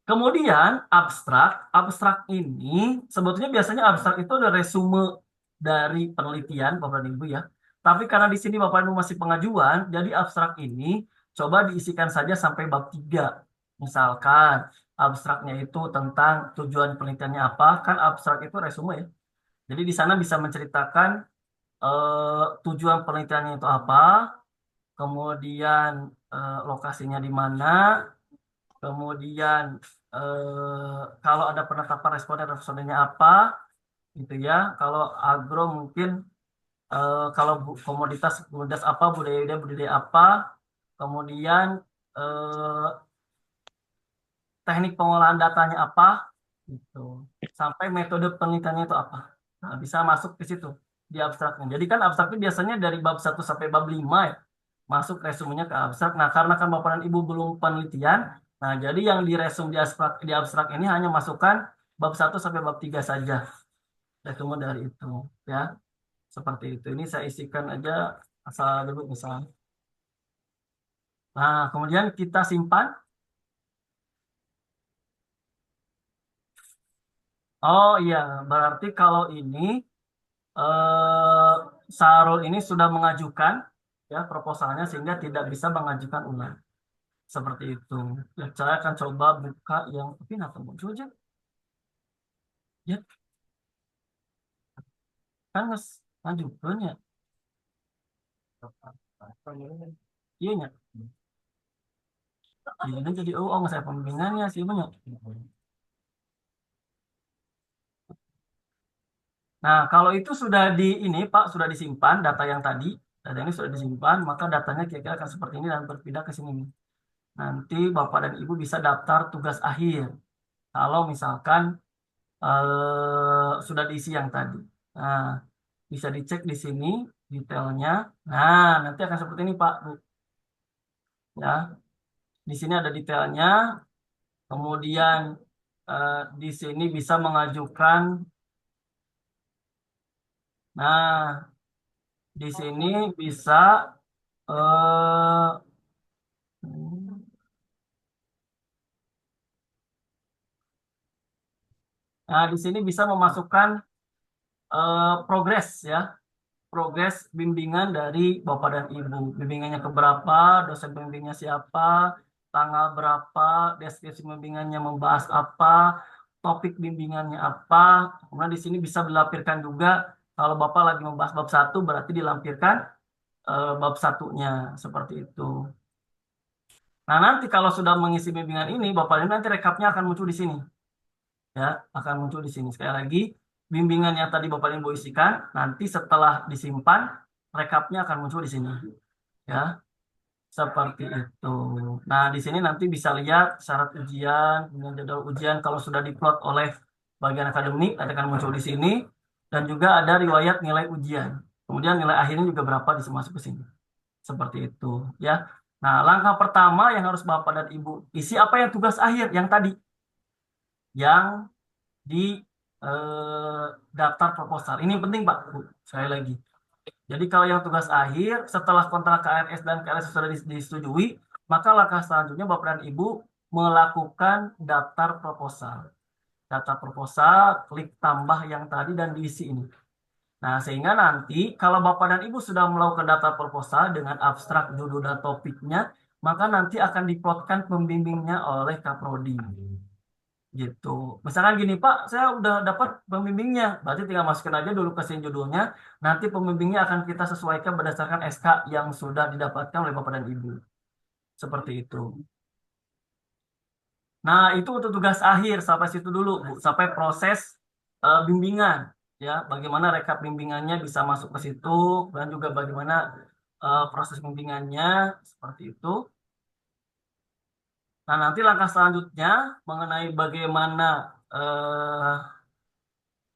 Kemudian abstrak ini sebetulnya biasanya abstrak itu ada resume dari penelitian Bapak dan Ibu ya. Tapi karena di sini Bapak dan Ibu masih pengajuan, jadi abstrak ini coba diisikan saja sampai bab 3. Misalkan abstraknya itu tentang tujuan penelitiannya apa, kan abstrak itu resume ya. Jadi di sana bisa menceritakan tujuan penelitiannya itu apa, kemudian lokasinya di mana, kemudian kalau ada penetapan responden apa, gitu ya. Kalau agro mungkin kalau komoditas apa, budidaya apa, kemudian eh, teknik pengolahan datanya apa, gitu. Sampai metode penelitiannya itu apa. Nah, bisa masuk ke situ di abstraknya. Jadi kan abstrak itu biasanya dari bab 1 sampai bab 5 ya. Masuk resumenya ke abstrak. Nah, karena kan Bapak dan Ibu belum penelitian, nah jadi yang diresum di abstrak ini hanya masukkan bab 1 sampai bab 3 saja. Resume dari itu ya. Seperti itu. Ini saya isikan aja asal dulu misalnya. Nah, kemudian kita simpan. Oh iya, berarti kalau ini Sarul ini sudah mengajukan ya proposalnya sehingga tidak bisa mengajukan ulang. Seperti itu. Ya, saya akan coba buka yang tapi nggak muncul aja. Ya, kan nges ngajukan ya. Iya nya. Ini jadi nggak saya pembimbingannya sih banyak. Nah, kalau itu sudah ini Pak, sudah disimpan data yang tadi, data ini sudah disimpan, maka datanya kira-kira akan seperti ini dan berpindah ke sini nih. Nanti Bapak dan Ibu bisa daftar tugas akhir. Kalau misalkan sudah diisi yang tadi. Nah, bisa dicek di sini detailnya. Nah, nanti akan seperti ini Pak, Bu. Ya, di sini ada detailnya. Kemudian di sini bisa mengajukan. Nah, di sini bisa eh, nah, di sini bisa memasukkan progres ya, progres bimbingan dari Bapak dan Ibu. Bimbingannya keberapa, dosen bimbingnya siapa, tanggal berapa, deskripsi bimbingannya membahas apa, topik bimbingannya apa. Kemudian di sini bisa dilampirkan juga kalau Bapak lagi membahas bab 1 berarti dilampirkan bab satunya seperti itu. Nah, nanti kalau sudah mengisi bimbingan ini, Bapak ini nanti rekapnya akan muncul di sini. Ya, akan muncul di sini. Sekali lagi, bimbingan yang tadi Bapak Ibu isikan, nanti setelah disimpan, rekapnya akan muncul di sini. Ya, seperti itu. Nah, di sini nanti bisa lihat syarat ujian, kemudian jadwal ujian kalau sudah diplot oleh bagian akademik, akan muncul di sini. Dan juga ada riwayat nilai ujian. Kemudian nilai akhirnya juga berapa bisa masuk ke sini. Seperti itu. Ya. Nah, langkah pertama yang harus Bapak dan Ibu isi apa yang tugas akhir yang tadi. Yang di daftar proposal. Ini penting Pak, Bu. Sekali lagi. Jadi kalau yang tugas akhir, setelah kontrak KRS dan KRS sudah disetujui, maka langkah selanjutnya Bapak dan Ibu melakukan daftar proposal. Daftar proposal, klik tambah yang tadi dan diisi ini. Nah, sehingga nanti kalau Bapak dan Ibu sudah melakukan daftar proposal dengan abstrak, judul, dan topiknya, maka nanti akan diplotkan pembimbingnya oleh Kaprodi. Gitu. Misalkan gini Pak, saya udah dapat pembimbingnya, berarti tinggal masukin aja dulu ke sini judulnya, nanti pembimbingnya akan kita sesuaikan berdasarkan SK yang sudah didapatkan oleh Bapak dan Ibu. Seperti itu. Nah, itu untuk tugas akhir, sampai situ dulu, Bu. Sampai proses bimbingan. ya, bagaimana rekap bimbingannya bisa masuk ke situ, dan juga bagaimana proses bimbingannya, seperti itu. Nah, nanti langkah selanjutnya mengenai bagaimana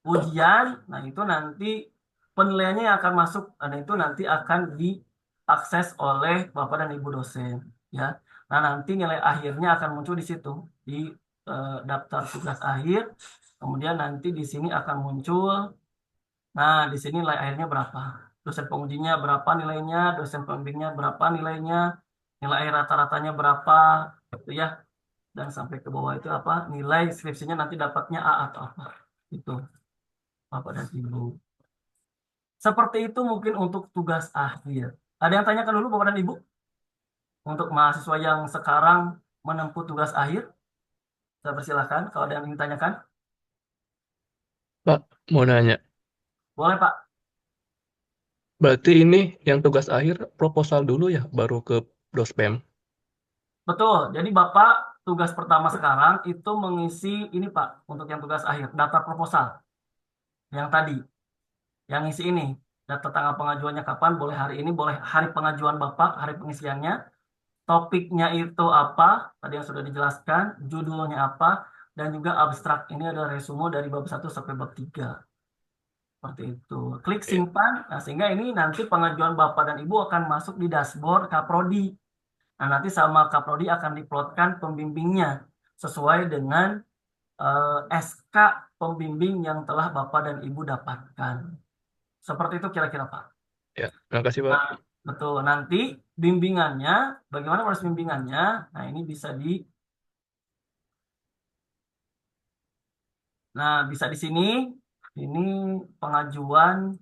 ujian, nah itu nanti penilaiannya yang akan masuk, dan itu nanti akan diakses oleh Bapak dan Ibu dosen, ya. Nah, nanti nilai akhirnya akan muncul di situ, di daftar tugas akhir. Kemudian nanti di sini akan muncul, nah di sini nilai akhirnya berapa, dosen pengujinya berapa nilainya, dosen pembimbingnya berapa nilainya, nilai akhir rata-ratanya berapa, gitu ya. Dan sampai ke bawah itu apa, nilai skripsinya nanti dapatnya A atau apa, itu Bapak dan Ibu. Seperti itu mungkin untuk tugas akhir. Ada yang tanyakan dulu Bapak dan Ibu? Untuk mahasiswa yang sekarang menempuh tugas akhir, saya persilahkan kalau ada yang ingin tanyakan. Pak, mau nanya. Boleh Pak. Berarti ini yang tugas akhir proposal dulu ya, baru ke dospem. Betul, jadi Bapak tugas pertama sekarang itu mengisi ini Pak, untuk yang tugas akhir, daftar proposal. Yang tadi, yang ngisi ini, data tanggal pengajuannya kapan, boleh hari ini, boleh hari pengajuan Bapak, hari pengisiannya. Topiknya itu apa, tadi yang sudah dijelaskan, judulnya apa, dan juga abstrak. Ini adalah resume dari bab 1 sampai bab 3. Seperti itu. Klik simpan, nah, sehingga ini nanti pengajuan Bapak dan Ibu akan masuk di dashboard Kaprodi. Nah, nanti sama Kaprodi akan diplotkan pembimbingnya sesuai dengan SK pembimbing yang telah Bapak dan Ibu dapatkan. Seperti itu kira-kira Pak. Ya, terima kasih Pak. Nah, betul. Nanti bimbingannya, bagaimana proses bimbingannya? Nah, ini bisa bisa di sini. Ini pengajuan.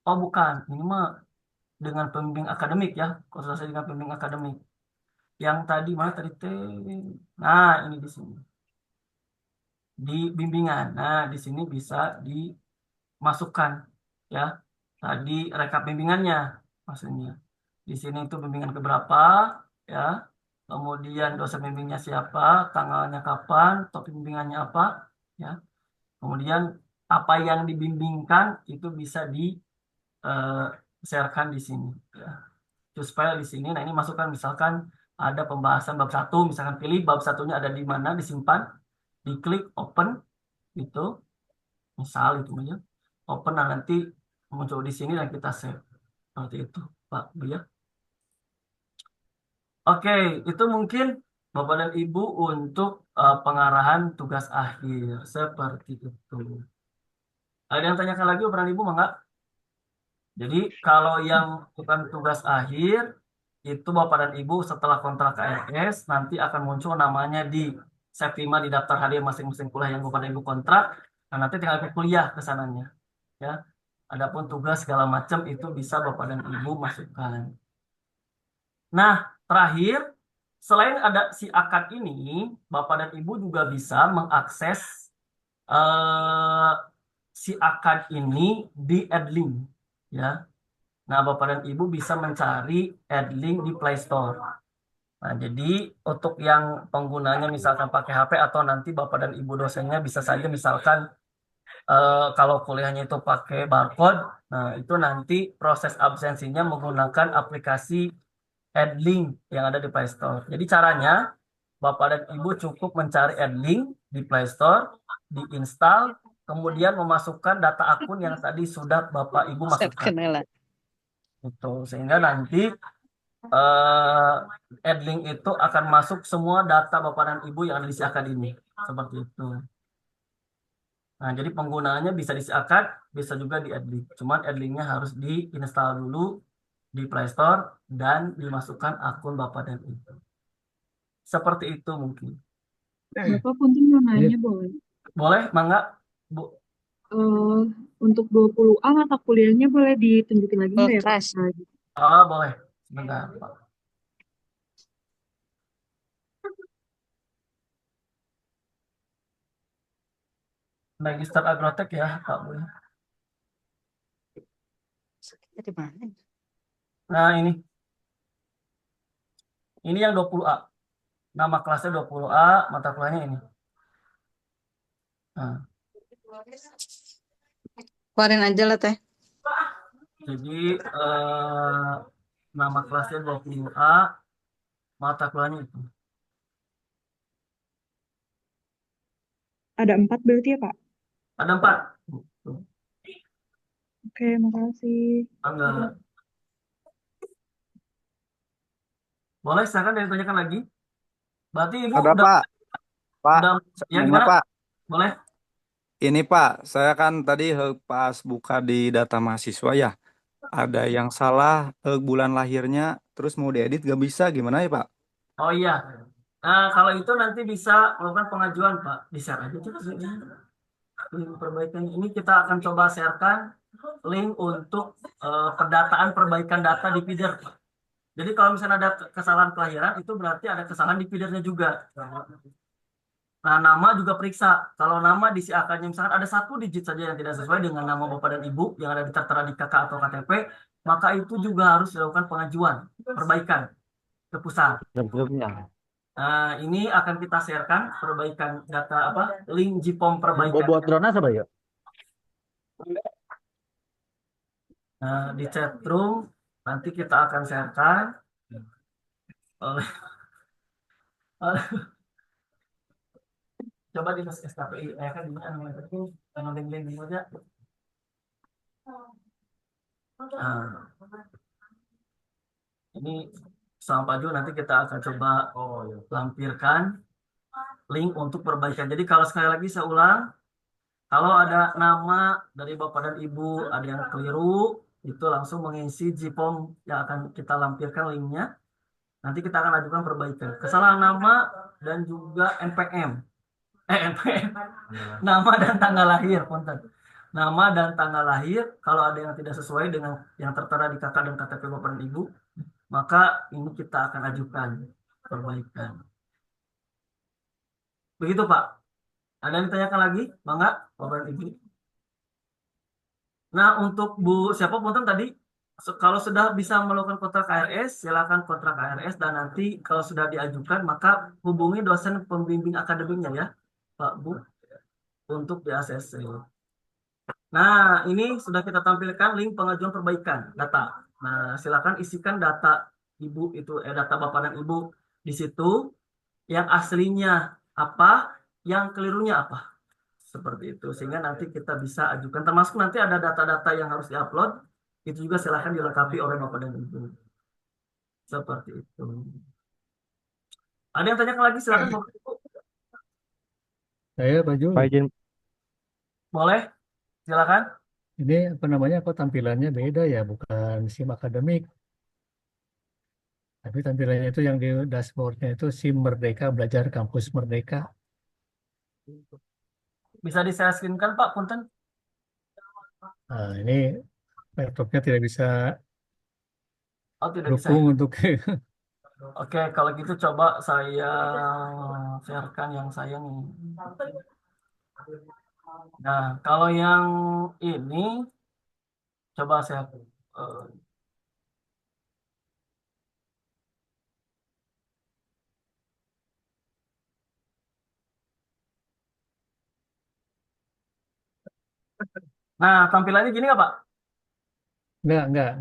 Oh, bukan. Ini mah dengan pembimbing akademik ya. Konsultasi dengan pembimbing akademik. Yang tadi mana tadi teh? Nah, ini di sini. Di bimbingan. Nah, di sini bisa dimasukkan ya. Tadi rekap bimbingannya maksudnya. Di sini itu bimbingan keberapa ya. Kemudian dosen bimbingnya siapa, tanggalnya kapan, topik bimbingannya apa ya. Kemudian apa yang dibimbingkan itu bisa di-sharekan di sini ya. Choose file di sini. Nah, ini masukkan misalkan ada pembahasan bab 1, misalkan pilih bab satunya ada di mana, disimpan, diklik open gitu. Misal itu aja. Open, nah nanti muncul di sini dan kita save. Seperti itu, Pak Bu ya. Oke, itu mungkin Bapak dan Ibu untuk pengarahan tugas akhir. Seperti itu. Ada yang tanyakan lagi Bapak dan Ibu, Mangga? Jadi kalau yang bukan tugas akhir, itu Bapak dan Ibu setelah kontrak KRS, nanti akan muncul namanya di Septima di daftar hadiah masing-masing kuliah yang Bapak dan Ibu kontrak. Nah, nanti tinggal ikut kuliah ke sananya. Ya. Adapun tugas segala macam itu bisa Bapak dan Ibu masukkan. Nah, terakhir, selain ada si akad ini, Bapak dan Ibu juga bisa mengakses si akad ini di Edlink, ya. Nah, Bapak dan Ibu bisa mencari Edlink di Play Store. Nah, jadi untuk yang penggunanya misalkan pakai HP atau nanti Bapak dan Ibu dosennya bisa saja misalkan kalau kuliahnya itu pakai barcode, nah itu nanti proses absensinya menggunakan aplikasi Edlink yang ada di Play Store. Jadi caranya Bapak dan Ibu cukup mencari Edlink di Play Store, diinstal, kemudian memasukkan data akun yang tadi sudah Bapak Ibu masukkan. Itu sehingga nanti Edlink itu akan masuk semua data Bapak dan Ibu yang ada di si akad ini. Seperti itu. Nah, jadi penggunaannya bisa di si akad, bisa juga di Edlink. Cuman Edlinknya harus diinstal dulu di Play Store dan dimasukkan akun Bapak dan Ibu. Seperti itu mungkin. Bapak punten mau nanya boleh? Boleh, Mangga, Bu. Untuk 20A mata kuliahnya boleh ditunjukin lagi nggak ya Pak? Oh, boleh. Sebentar, Pak. Magister Agrotek ya, Pak Bu. Di mana? Nah, ini. Ini yang 20A. Nama kelasnya 20A, mata kuliahnya ini. Nah. Keluarin aja lah teh. Jadi nama kelasnya 20A, mata kuliahnya itu. Ada 4 berarti ya, Pak? Ada 4. Oke, makasih. Enggak. Boleh, silakan ditanyakan lagi. Berarti Ibu Ada udah Pak, Pak, udah saya ya nanya gimana? Pak. Boleh? Ini Pak, saya kan tadi pas buka di data mahasiswa ya, ada yang salah bulan lahirnya, terus mau diedit gak bisa, gimana ya Pak? Oh iya. Nah, kalau itu nanti bisa melakukan pengajuan, Pak. Di-share aja tuh ini. Link perbaikan ini kita akan coba sharekan link untuk pendataan perbaikan data di feeder, Pak. Jadi kalau misalnya ada kesalahan kelahiran, itu berarti ada kesalahan di feedernya juga. Nah, nama juga periksa. Kalau nama di si AK-nya misalkan ada 1 digit saja yang tidak sesuai dengan nama Bapak dan Ibu yang ada di tertera di KK atau KTP, maka itu juga harus dilakukan pengajuan perbaikan ke pusat. Nah, ini akan kita sharekan perbaikan data apa? Link JIPOM perbaikan. Buat drone apa ya? Nah, di chat room nanti kita akan sharekan oleh coba di SKPI kan di mana itu link aja. Nah, ini sama Pak Jo nanti kita akan coba lampirkan link untuk perbaikan. Jadi kalau sekali lagi saya ulang, kalau ada nama dari Bapak dan Ibu ada yang keliru, itu langsung mengisi JIPOM yang akan kita lampirkan linknya. Nanti kita akan ajukan perbaikan. Kesalahan nama dan juga NPM. NPM. Nama dan tanggal lahir, punten. Nama dan tanggal lahir, kalau ada yang tidak sesuai dengan yang tertera di KK dan KTP Bapak dan Ibu, maka ini kita akan ajukan perbaikan. Begitu Pak. Ada yang ditanyakan lagi? Bangga, Bapak dan Ibu. Nah, untuk Bu siapa punten tadi, kalau sudah bisa melakukan kontrak KRS, silakan kontrak KRS dan nanti kalau sudah diajukan maka hubungi dosen pembimbing akademiknya ya, Pak Bu, untuk di ACC. Nah, ini sudah kita tampilkan link pengajuan perbaikan data. Nah, silakan isikan data Ibu itu data Bapak dan Ibu di situ. Yang aslinya apa, yang kelirunya apa. Seperti itu. Sehingga nanti kita bisa ajukan. Termasuk nanti ada data-data yang harus diupload. Itu juga silakan dilengkapi oleh Bapak dan Ibu. Seperti itu. Ada yang tanyakan lagi? Silakan Bapak Ibu. Saya Pak Jo, Pak izin, Boleh? Silakan. ini apa namanya kok tampilannya beda ya, bukan SIM akademik. Tapi tampilannya itu yang di dashboardnya itu SIM Merdeka, Belajar Kampus Merdeka. Bisa di-share screen kan Pak, punten? Nah, ini laptopnya tidak bisa Oh, tidak bisa. dukung untuk Oke, kalau gitu coba saya sharekan yang saya nih. Nah, kalau yang ini coba saya Nah, tampilannya gini nggak Pak? enggak.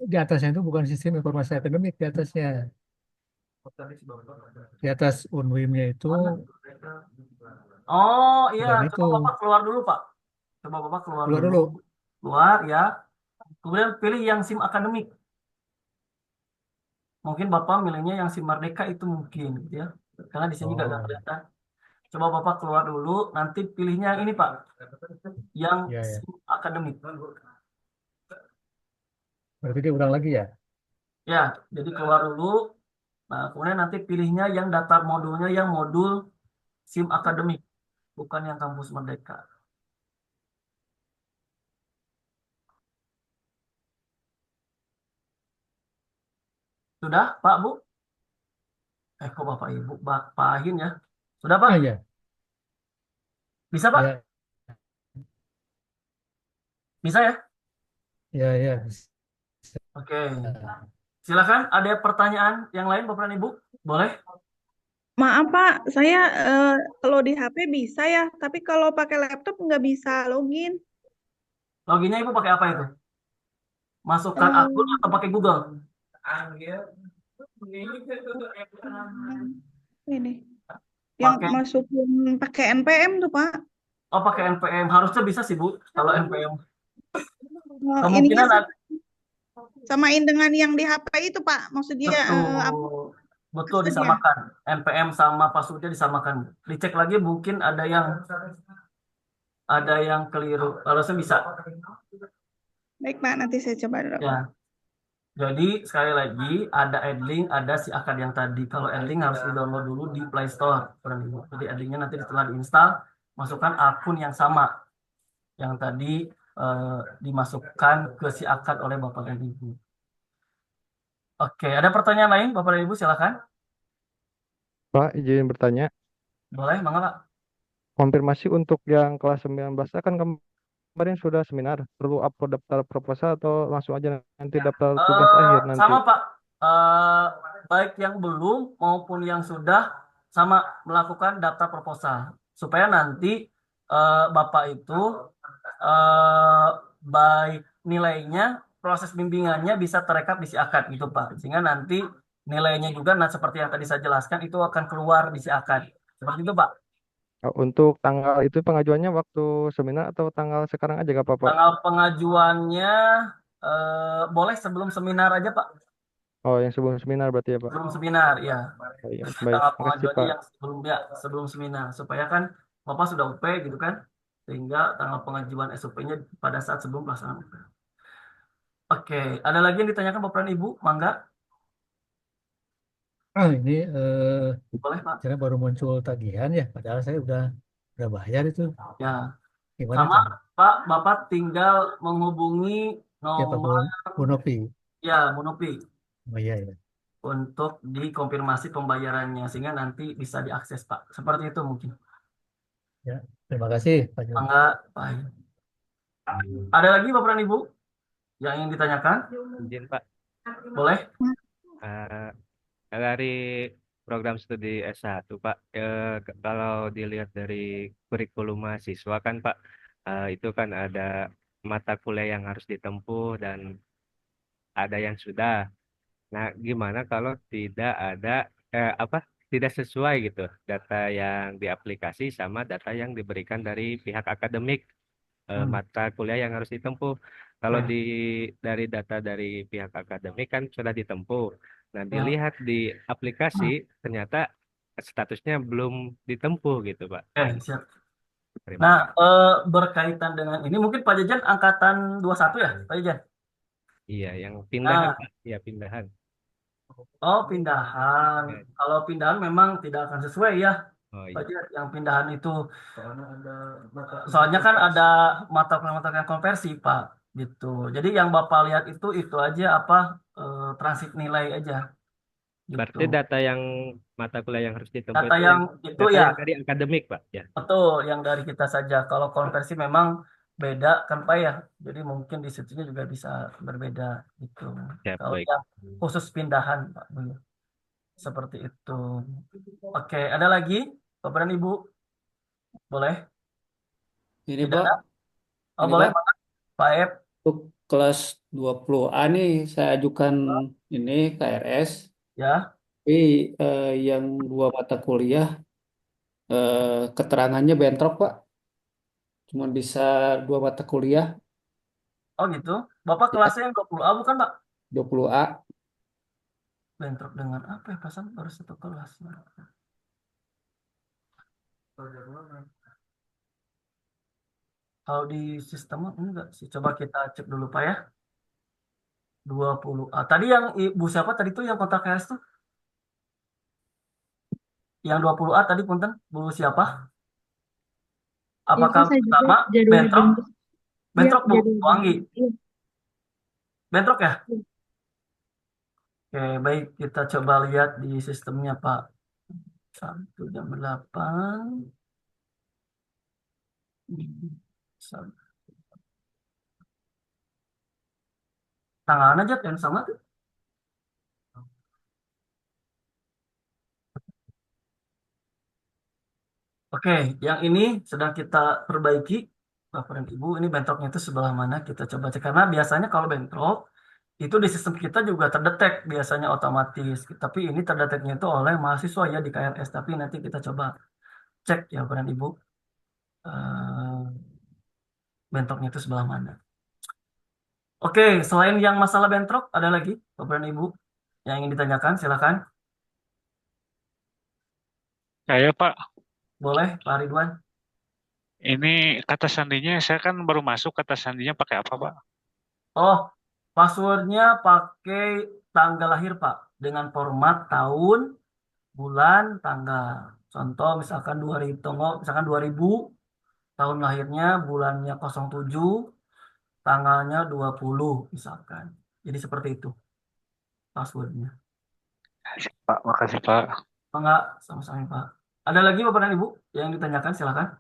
Di atasnya itu bukan sistem informasi akademik di atasnya. Di atas Unwin-nya itu Oh iya, bukan coba itu. Bapak keluar dulu Pak. Coba Bapak keluar Keluar dulu. dulu. Keluar ya. Kemudian pilih yang SIM akademik. Mungkin Bapak milihnya yang SIM Merdeka itu mungkin gitu ya. Karena di sini juga nggak Oh, kelihatan. Coba Bapak keluar dulu, nanti pilihnya ini Pak. Yang ya. SIM akademik. Berarti diulang lagi ya? Ya, jadi keluar dulu. Nah, kemudian nanti pilihnya yang daftar modulnya yang modul SIM akademik, bukan yang kampus Merdeka. Sudah, Pak, Bu? Kok Bapak Ibu, Pak Ahin ya? Sudah, Pak? Ah ya, Bisa, Pak? ya, Bisa ya? ya. Oke. Silakan, ada pertanyaan yang lain, Bapak dan Ibu? Boleh? Maaf Pak, saya kalau di HP bisa ya, tapi kalau pakai laptop nggak bisa login. Loginnya Ibu pakai apa itu? Masukkan Eh, akun atau pakai Google? ini yang Pakai masukin pakai NPM tuh Pak. Oh, pakai NPM. Harusnya bisa sih, Bu. Kalau NPM. Ininya Kemungkinan ada. samain dengan yang di HP itu Pak. Maksudnya apa Betul. Betul passwordnya? disamakan. NPM sama passwordnya disamakan. Dicek lagi mungkin ada yang keliru. Harusnya bisa. Baik Pak, nanti saya coba dulu. Ya. Jadi sekali lagi ada Adlink, ada si akad yang tadi. Kalau Adlink harus di-download dulu di Play Store. Jadi Adlinknya nanti setelah diinstal, masukkan akun yang sama yang tadi dimasukkan ke si akad oleh Bapak dan Ibu. Oke, ada pertanyaan lain Bapak dan Ibu silakan. Pak, izin bertanya. Boleh, mangga Pak. Konfirmasi untuk yang kelas 19 kan kemarin sudah seminar. Perlu upload daftar proposal atau langsung aja nanti daftar tugas akhir nanti? Sama Pak, baik yang belum maupun yang sudah sama melakukan daftar proposal supaya nanti Bapak itu baik nilainya, proses bimbingannya bisa terekap di si akad gitu Pak. Sehingga nanti nilainya juga, nah seperti yang tadi saya jelaskan itu akan keluar di si akad. Seperti itu Pak. Untuk tanggal itu pengajuannya waktu seminar atau tanggal sekarang aja gak apa-apa? Tanggal pengajuannya boleh sebelum seminar aja Pak. Oh, yang sebelum seminar berarti ya, Pak? Sebelum seminar, ya. Oh, iya, baik. Tanggal Makasih, pengajuannya Pak. yang sebelum seminar. Supaya kan Bapak sudah UP gitu kan. Sehingga tanggal pengajuan SOP-nya pada saat sebelum pelaksanaan UP. Oke, ada lagi yang ditanyakan Bapak dan Ibu? Mangga, Ini boleh Pak. karena baru muncul tagihan ya, padahal saya udah bayar itu. Ya, Gimana sama cara? Pak, Bapak tinggal menghubungi Ya Pak nomor Bu Nopi. ya Munopi Oh iya ya. untuk dikonfirmasi pembayarannya sehingga nanti bisa diakses Pak. Seperti itu mungkin. Ya, terima kasih Pak Jun. Mangga, Pak. Ada lagi Bapak dan Ibu yang ingin ditanyakan? Izin Pak, Boleh? dari program studi S1 Pak, kalau dilihat dari kurikulum mahasiswa kan Pak, itu kan ada mata kuliah yang harus ditempuh dan ada yang sudah. Nah, gimana kalau tidak ada tidak sesuai gitu data yang di aplikasi sama data yang diberikan dari pihak akademik, mata kuliah yang harus ditempuh. Kalau dari data dari pihak akademik kan sudah ditempuh. Nah, dilihat di aplikasi ternyata statusnya belum ditempuh gitu, Pak. Siap. Terima Nah, kasih. berkaitan dengan ini mungkin Pak Jajan angkatan 21 ya, Pak Jajan? Iya, yang pindahan, Nah, Pak. Iya, pindahan. oh pindahan. Ya. Kalau pindahan memang tidak akan sesuai ya, Oh Pak iya. Jajan. Yang pindahan itu, soalnya kan ada mata kuliah konversi, Pak, gitu. Jadi yang Bapak lihat itu aja apa transit nilai aja, gitu. Berarti data yang mata kuliah yang harus ditempuh Data itu yang itu data ya. yang dari akademik, Pak. Ya. Betul, yang dari kita saja. Kalau konversi memang beda kan Pak ya. Jadi mungkin di situnya juga bisa berbeda gitu. Ya, Kalau baik. yang khusus pindahan Pak. Seperti itu. Oke, ada lagi Bapak dan Ibu? Boleh? Ini Tidak Pak, ada? Oh, ini boleh Pak, Pak. Pak Ep. untuk kelas 20A nih saya ajukan ini KRS, Ya. tapi yang 2 mata kuliah keterangannya bentrok Pak, cuma bisa 2 mata kuliah Oh gitu. Bapak ya kelasnya yang 20A bukan Pak? 20A. Bentrok dengan apa ya? Pasan baru satu kelas. Kalau di sistem enggak sih. Coba kita cek dulu Pak ya. 20A. Tadi yang Ibu siapa tadi tuh yang kontak KS tuh? Yang 20A tadi punten, Bu siapa? Itu Apakah saya juga sama jadwal bentrok? bentuk. Iya, Bentrok Bu, jadwal Bu Anggi. bentuk. Iya. Bentrok ya? Iya. Oke, baik kita coba lihat di sistemnya Pak. 1 jam 8. Tangan aja yang sama tuh. Oke, yang ini sedang kita perbaiki, Bapak dan Ibu. Ini bentroknya itu sebelah mana? Kita coba cek. Karena biasanya kalau bentrok, itu di sistem kita juga terdetek biasanya otomatis. Tapi ini terdeteknya itu oleh mahasiswa ya di KRS. Tapi nanti kita coba cek ya Bapak dan Ibu. eh, Bentroknya itu sebelah mana. Oke, selain yang masalah bentrok, ada lagi Bapak dan Ibu yang ingin ditanyakan? Silakan. Saya Pak, Boleh, Pak Ridwan. ini kata sandinya saya kan baru masuk, kata sandinya pakai apa Pak? Oh, passwordnya pakai tanggal lahir Pak. Dengan format tahun, bulan, tanggal. Contoh misalkan 2000, misalkan 2000, tahun lahirnya bulannya 07, tanggalnya 20 misalkan. Jadi seperti itu passwordnya. Pak, makasih Pak. Enggak, sama-sama Pak. Ada lagi Bapak dan Ibu yang ditanyakan? Silakan.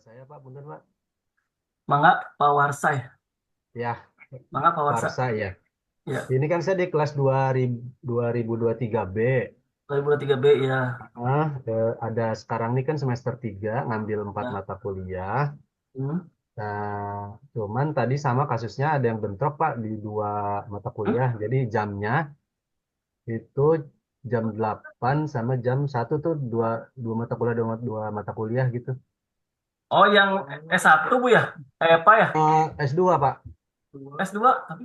Saya Pak, punten Pak. Mangga Pak Warsai. Ya, Mangga Pak Warsa. Warsa ya. Ya, Ini kan saya di kelas 2023B. 2023B ya. Ada sekarang ini kan semester 3, ngambil 4 Ya. mata kuliah. Hmm. Nah, cuman tadi sama kasusnya ada yang bentrok Pak di 2 mata kuliah. Jadi jamnya itu jam 8 sama jam 1 tuh dua mata kuliah, dua mata kuliah gitu. Oh, yang S1 Bu ya? Apa ya? S2 Pak. S2, tapi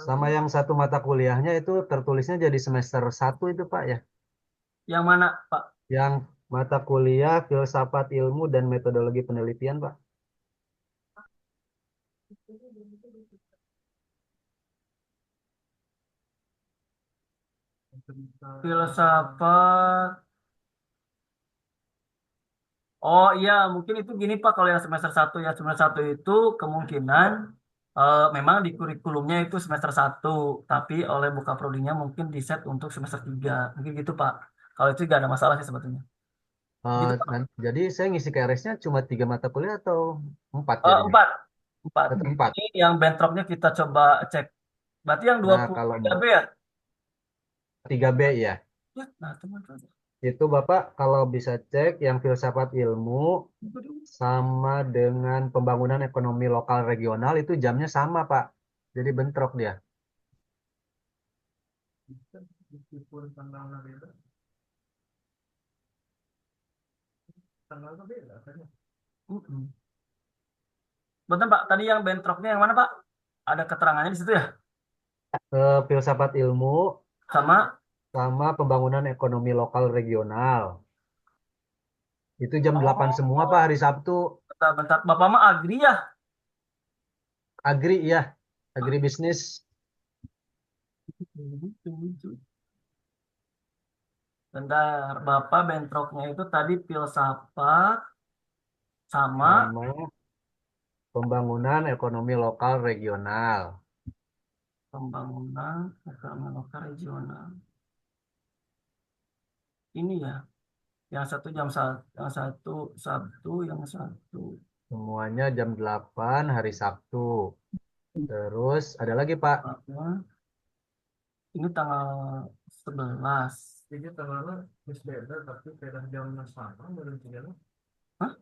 Sama yang satu mata kuliahnya itu tertulisnya jadi semester 1 itu Pak ya. Yang mana Pak? Yang mata kuliah filsafat ilmu dan metodologi penelitian Pak. Filsafat. Oh iya, mungkin itu gini Pak, kalau yang semester 1 ya, semester 1 itu kemungkinan memang di kurikulumnya itu semester 1, tapi oleh buka prodinya mungkin di set untuk semester 3. Mungkin gitu Pak. Kalau itu gak ada masalah sih sebetulnya. Gitu Pak. Jadi saya ngisi KRS-nya cuma 3 mata kuliah atau 4 jadinya? 4. 4. Tetap 4. Ini yang bentroknya kita coba cek. Berarti yang Nah, kalau 23B ya? 3B ya. Nah, teman-teman. Itu Bapak kalau bisa cek yang filsafat ilmu sama dengan pembangunan ekonomi lokal regional itu jamnya sama Pak. Jadi bentrok dia. Betul Pak, tadi yang bentroknya yang mana Pak? Ada keterangannya di situ ya? Filsafat ilmu sama pembangunan ekonomi lokal regional. Itu jam 8 semua Pak hari Sabtu. Bentar. Bapak mah agri ya? Agri ya, agribisnis. Bentar, Bapak bentroknya itu tadi filsafat sama pembangunan ekonomi lokal regional. Pembangunan ekonomi lokal regional. Ini ya, yang satu jam yang satu Sabtu, yang satu. Semuanya jam 8 hari Sabtu. Terus ada lagi Pak. Ini tanggal 11. Jadi tanggalnya beda tapi beda jamnya sama belum jalan. Hah?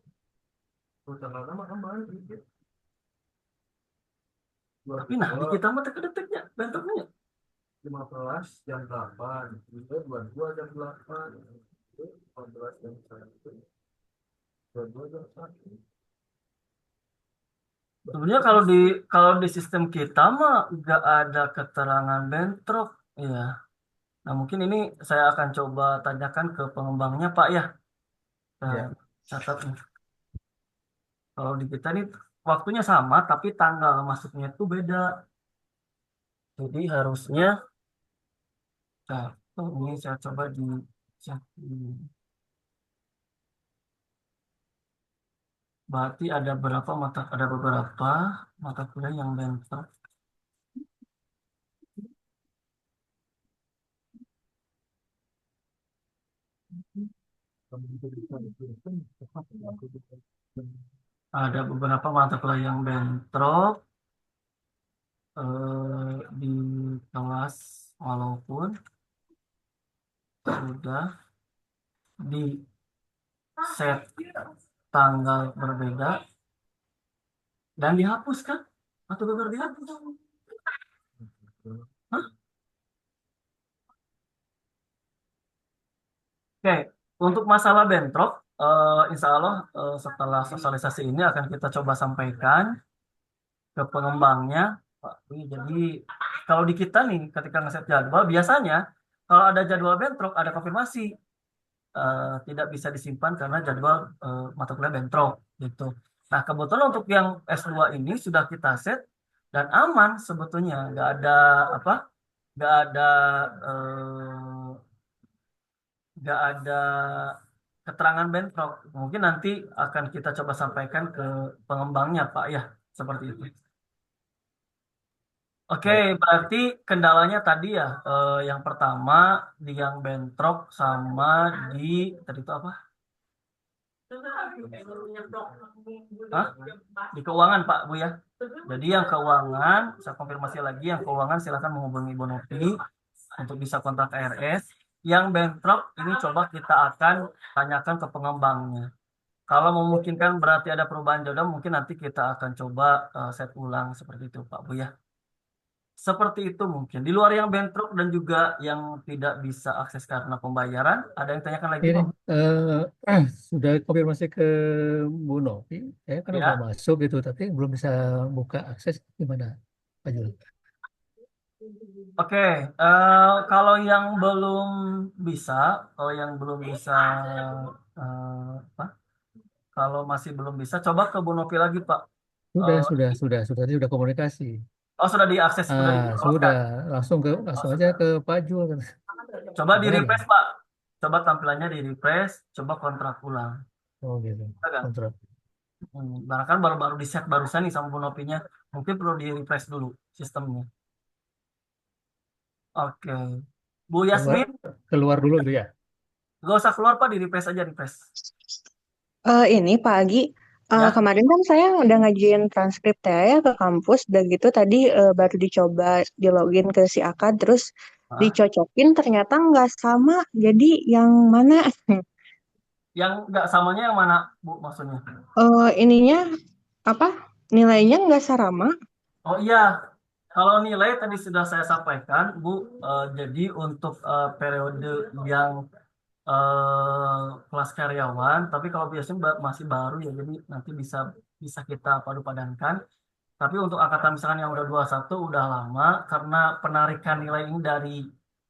Tanggalnya mah kembali dikit. Tapi nah di kita mah detek-deteknya bentuknya 15 jam 8, itu 22 jam 8, itu 14 jam 1, 22 jam 1. Sebenarnya kalau di sistem kita mah nggak ada keterangan bentrok ya. Nah mungkin ini saya akan coba tanyakan ke pengembangnya Pak ya. Catat nih. Kalau di kita nih waktunya sama tapi tanggal masuknya itu beda. Jadi harusnya ini saya coba di berarti ada beberapa mata kuliah yang bentrok. Ada beberapa mata kuliah yang bentrok di kelas walaupun sudah di set tanggal berbeda dan dihapuskan atau gagal dihapus? Hah? Oke, untuk masalah bentrok, insya Allah setelah sosialisasi ini akan kita coba sampaikan ke pengembangnya, Pak. Jadi kalau di kita nih ketika ngeset jadwal biasanya kalau ada jadwal bentrok ada konfirmasi, tidak bisa disimpan karena jadwal mata kuliah bentrok gitu. Nah kebetulan untuk yang S2 ini sudah kita set dan aman sebetulnya, nggak ada apa, nggak ada eh, nggak ada keterangan bentrok. Mungkin nanti akan kita coba sampaikan ke pengembangnya Pak ya, seperti itu. Oke, berarti kendalanya tadi ya, yang pertama di yang bentrok sama di tadi itu apa? Hah? Di keuangan Pak Bu ya. Jadi yang keuangan, saya konfirmasi lagi, yang keuangan silakan menghubungi Bu Novi untuk bisa kontak KRS. Yang bentrok ini coba kita akan tanyakan ke pengembangnya. Kalau memungkinkan berarti ada perubahan jadwal, mungkin nanti kita akan coba set ulang seperti itu Pak Bu ya. Seperti itu mungkin. Di luar yang bentrok dan juga yang tidak bisa akses karena pembayaran, ada yang tanyakan lagi Ini Pak? sudah konfirmasi ke Bu Novi, saya kan udah Ya. masuk gitu, tapi belum bisa buka akses gimana, Pak Jul? Oke, kalau yang belum bisa, apa? Kalau masih belum bisa, coba ke Bu Novi lagi Pak. Tadi sudah komunikasi. Oh sudah diakses, sudah Sudah, diakses. langsung aja ke Pak Jul. Coba di Gimana? refresh Pak. Coba tampilannya di refresh, coba kontrak ulang. Oh gitu, Agak. kontrak. Karena kan baru di set barusan nih sama Bu Novinya, mungkin perlu di refresh dulu sistemnya. Oke, Bu Yasmin, Keluar dulu gitu ya? nggak usah keluar Pak, di refresh aja refresh. Ini Pak Agi, Ya. kemarin kan saya udah ngajuin transkrip ya ke kampus, udah gitu tadi baru dicoba di login ke si Akad, terus dicocokin ternyata nggak sama, jadi yang mana? Yang nggak samanya yang mana Bu maksudnya? Ininya apa? Nilainya nggak sama. Oh iya, kalau nilai tadi sudah saya sampaikan Bu, jadi untuk periode yang kelas karyawan, tapi kalau biasanya masih baru ya, jadi nanti bisa bisa kita padu-padankan. Tapi untuk angkatan misalkan yang udah 21 udah lama karena penarikan nilai ini dari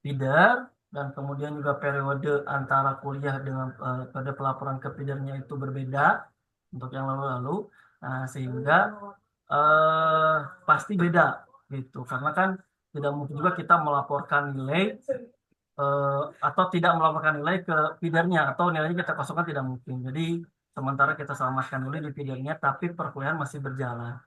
feeder dan kemudian juga periode antara kuliah dengan periode pelaporan ke feedernya itu berbeda untuk yang lalu-lalu. Nah, sehingga pasti beda gitu. Karena kan tidak mungkin juga kita melaporkan nilai atau tidak melaporkan nilai ke feedernya atau nilainya kita kosongkan, tidak mungkin. Jadi sementara kita selamatkan dulu di feedernya tapi perkuliahan masih berjalan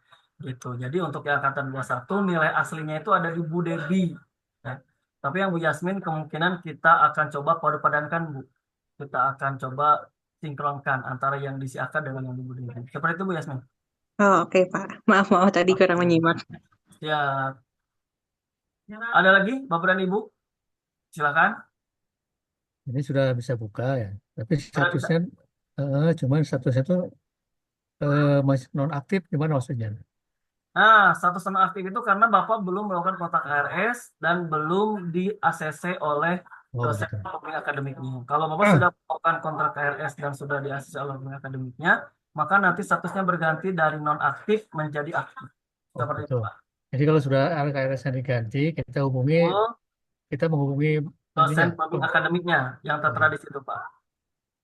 gitu. Jadi untuk yang angkatan 21 nilai aslinya itu ada di Bu Debi ya. Tapi yang Bu Yasmin kemungkinan kita akan coba padankan Bu. Kita akan coba sinkronkan antara yang di Siaka dengan yang di Bu Debi. Seperti itu Bu Yasmin. Oh, oke Pak. Maaf tadi kurang menyimak. Ya. Ada lagi Bapak dan Ibu? Silakan. Ini sudah bisa buka ya, tapi statusnya cuman statusnya itu masih non-aktif, gimana maksudnya? Nah, status non-aktif itu karena Bapak belum melakukan kontak KRS dan belum di ACC oleh dosen pembimbing akademiknya. Kalau Bapak sudah melakukan kontrak KRS dan sudah di ACC oleh pembimbing akademiknya, maka nanti statusnya berganti dari non-aktif menjadi aktif. Seperti itu, Pak. Jadi kalau sudah KRS-nya diganti, kita menghubungi dosen pembimbing akademiknya yang tertera di situ, Pak.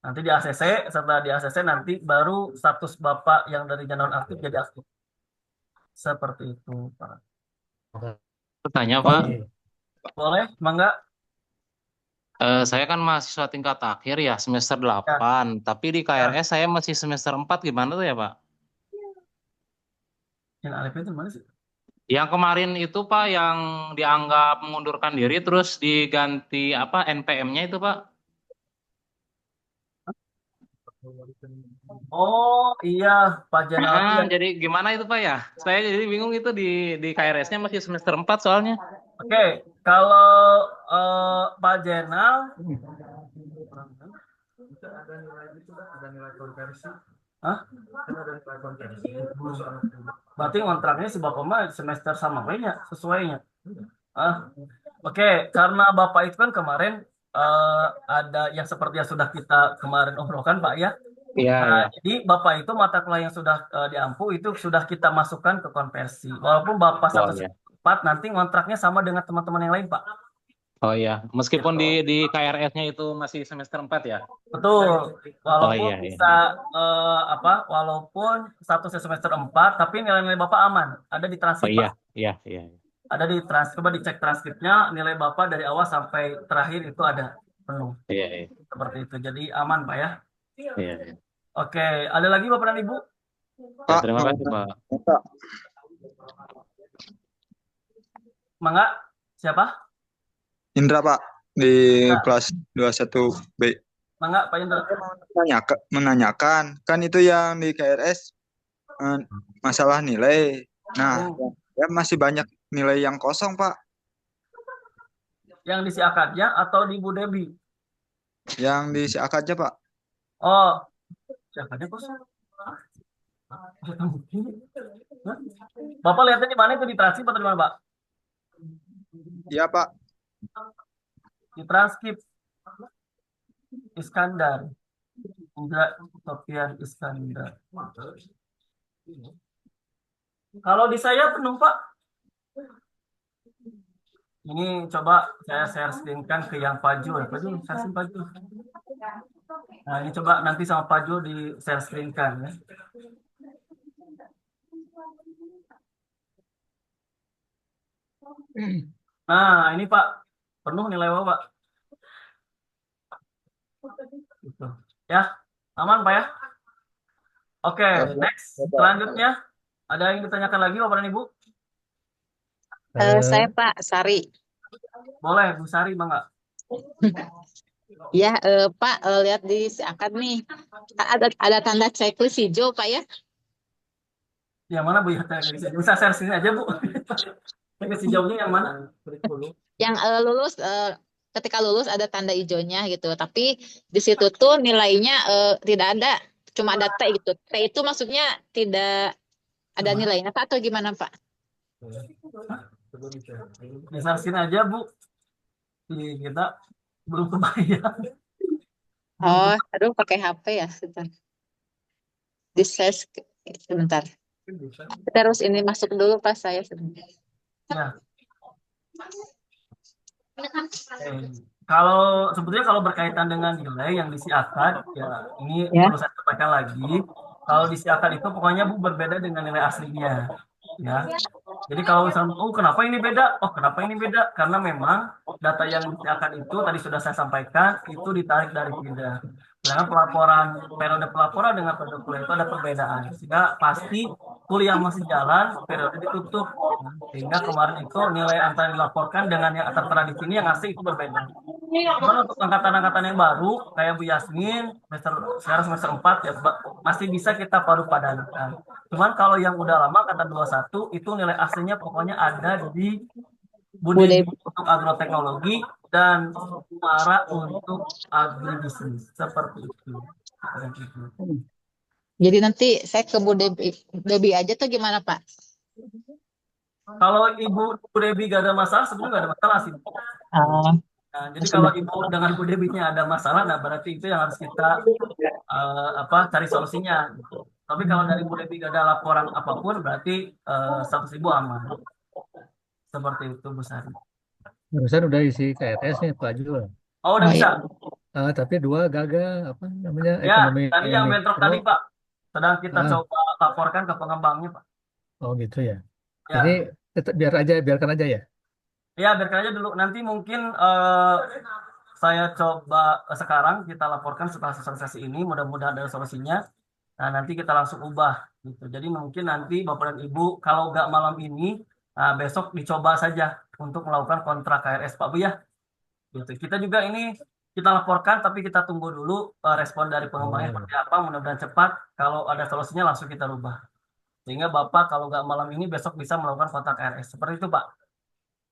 Nanti di ACC, setelah di ACC nanti baru status Bapak yang dari non-aktif jadi aktif. Seperti itu, Pak. Bertanya, Pak. Boleh, mangga. Saya kan mahasiswa tingkat akhir ya, semester 8. Tapi di KRS saya masih semester 4. Gimana tuh ya, Pak? Yang Alif itu mana sih? Yang kemarin itu, Pak, yang dianggap mengundurkan diri terus diganti apa NPM-nya itu, Pak? Oh iya, Pak Janaldi. Jadi gimana itu Pak ya? Saya jadi bingung itu di KRS-nya masih semester 4 soalnya. Oke, kalau Pak Jenal, Hah? Berarti kontraknya si Bapak mah semester sama nya sesuainya. Oke, karena Bapak itu kan kemarin ada yang seperti yang sudah kita kemarin obrolkan Pak ya. Iya, iya. Jadi Bapak itu mata kuliah yang sudah diampu itu sudah kita masukkan ke konversi. Walaupun Bapak Oh satu iya. empat nanti kontraknya sama dengan teman-teman yang lain Pak. Oh iya. Meskipun Gitu. di KRS-nya itu masih semester 4 ya? Betul. Oh Walaupun iya, iya. bisa walaupun statusnya semester 4 tapi nilai-nilai Bapak aman, ada di Oh transkrip iya, Pak. iya, iya. Ada di transkrip, coba dicek transkripnya, nilai Bapak dari awal sampai terakhir itu ada penuh. Iya, iya. Seperti itu. Jadi aman Pak ya. Iya, iya. Oke, ada lagi Bapak dan Ibu? Ya, terima kasih, Pak. Mangga, siapa? Indra Pak di Indra. kelas 21B. Mangga Pak Indra. Menanyakan kan itu yang di KRS masalah nilai. Nah, ya masih banyak nilai yang kosong Pak. Yang di si akadnya atau di Bu Debi? Yang di si akadnya Pak. Oh, si akadnya kosong. Bapak lihatnya di mana itu, di transkrip atau di mana Pak? Iya Pak. Di transkrip. Iskandar. Indra Sofian Iskandar. Kalau di saya penuh Pak. Ini coba saya share screen-kan ke yang Paju ya. Paju, share screen Paju. Nah ini coba nanti sama Paju di share screen-kan ya. Nah ini Pak, penuh nilai Bapak. Gitu. Ya, aman Pak ya. Oke, next. Selanjutnya, ada yang ditanyakan lagi Bapak dan Ibu? Saya Pak Sari. Boleh, Bu Sari, Bangga. Ya, Pak, lihat di si akad nih. Ada tanda checklist hijau, Pak ya? Yang mana Bu? Bisa share sini aja Bu. Checklist hijaunya yang mana? Yang lulus, ketika lulus ada tanda hijaunya gitu. Tapi di situ tuh nilainya tidak ada. Cuma ada T gitu. T itu maksudnya tidak ada nilainya Pak atau gimana Pak? Bisa sini aja Bu. Kita belum kebayang. Oh, aduh pakai HP ya. Di share sebentar. Terus ini masuk dulu Pak saya sebentar. Ya. Kalau sebetulnya kalau berkaitan dengan nilai yang diisi akad, ya ini perlu saya sampaikan lagi. Kalau diisi akad itu pokoknya Bu berbeda dengan nilai aslinya, ya. Jadi kalau misalnya, kenapa ini beda? Kenapa ini beda? Karena memang data yang diisi akad itu tadi sudah saya sampaikan itu ditarik dari FIDA. Sedangkan periode pelaporan dengan periode kuliah itu ada perbedaan. Sehingga pasti kuliah masih jalan, periode ditutup. Sehingga kemarin itu nilai antara yang dilaporkan dengan yang tertera di sini yang asli itu berbeda. Cuman untuk angkatan-angkatan yang baru, kayak Bu Yasmin, sekarang semester 4, ya masih bisa kita padupadankan. Cuman kalau yang udah lama, angkatan 21, itu nilai aslinya pokoknya ada di Budaya untuk agroteknologi dan Mara untuk agribisnis. Seperti itu. Jadi nanti saya ke Bu Debi aja tuh gimana Pak? Kalau Ibu Debi gak ada masalah, sebenarnya gak ada masalah sih. Nah, jadi kalau Ibu dengan Bu Debinya ada masalah, nah berarti itu yang harus kita cari solusinya. Tapi kalau dari Bu Debi gak ada laporan apapun, berarti status Ibu aman. Seperti itu Bu Sari. Barusan udah isi KRS nih Pak Jul. Oh udah bisa. Tapi 2 gagal apa namanya Ya, ekonomi tadi yang bentrok tadi Pak. Sedang kita Ah. coba laporkan ke pengembangnya Pak. Oh gitu ya. Ya. Ini biarkan aja ya. Ya biarkan aja dulu. Nanti mungkin saya coba sekarang kita laporkan setelah sosialisasi ini. Mudah-mudahan ada solusinya. Nah nanti kita langsung ubah. Gitu. Jadi mungkin nanti Bapak dan Ibu kalau nggak malam ini, besok dicoba saja untuk melakukan kontrak KRS Pak Bu ya. Gitu. Kita juga ini kita laporkan tapi kita tunggu dulu respon dari pengembangnya seperti apa. Mudah-mudahan cepat. Kalau ada solusinya langsung kita rubah. Sehingga Bapak kalau nggak malam ini besok bisa melakukan kontrak KRS. Seperti itu Pak.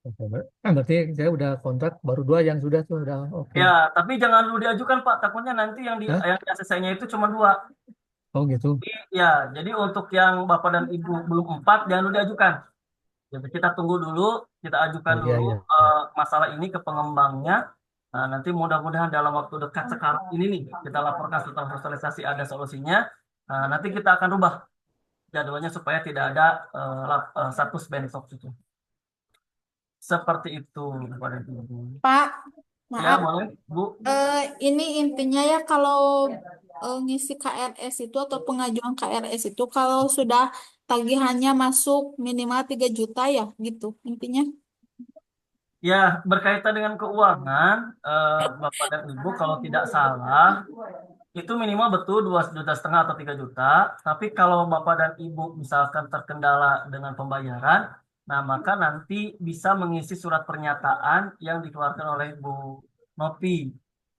Oke, berarti saya udah kontrak baru 2 yang sudah tuh udah oke. Ya, tapi jangan dulu diajukan Pak, takutnya nanti yang Hah? yang di ACC-nya itu cuma 2. Oh gitu. Ya, jadi untuk yang Bapak dan Ibu belum 4 jangan dulu diajukan. Jadi kita tunggu dulu, kita ajukan Iya, dulu iya. masalah ini ke pengembangnya. Nah, nanti mudah-mudahan dalam waktu dekat sekarang ini nih kita laporkan setelah sosialisasi ada solusinya. Nah, nanti kita akan rubah jadwalnya supaya tidak ada status bentrok itu. Seperti itu, Bapak dan Ibu. Pak, Ya, maaf. boleh, Bu. Ini intinya ya kalau ngisi KRS itu atau pengajuan KRS itu kalau sudah tagihannya masuk minimal 3 juta ya gitu intinya. Ya, berkaitan dengan keuangan, Bapak dan Ibu kalau tidak salah, itu minimal betul 2,5 juta atau 3 juta. Tapi kalau Bapak dan Ibu misalkan terkendala dengan pembayaran, nah maka nanti bisa mengisi surat pernyataan yang dikeluarkan oleh Bu Nopi.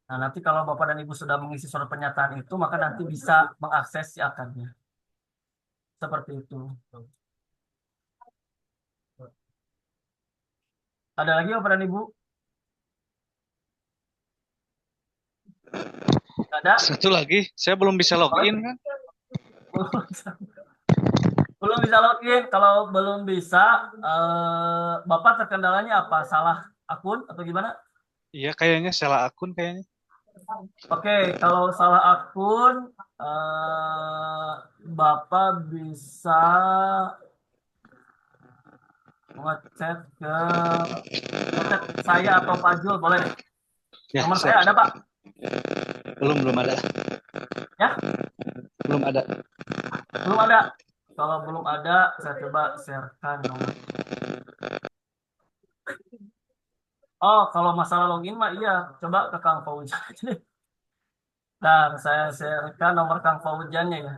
Nah, nanti kalau Bapak dan Ibu sudah mengisi surat pernyataan itu, maka nanti bisa mengakses si akadnya. Seperti itu. Ada lagi Bapak dan Ibu? Ada? Satu lagi, saya belum bisa login kan? Belum bisa login. Kalau belum bisa, Bapak terkendalanya apa? Salah akun atau gimana? Iya, kayaknya salah akun kayaknya. Oke, kalau salah akun, Bapak bisa ngechat ke saya atau Pak Jul, boleh deh. Ya, Nomor siap, saya ada, siap. Pak. Belum ada. Ya? Belum ada. Belum ada. Kalau belum ada, saya coba sharekan nomor. Oh, kalau masalah login mah iya, coba ke Kang Faujan. Dan saya sharekan nomor Kang Faujannya ya.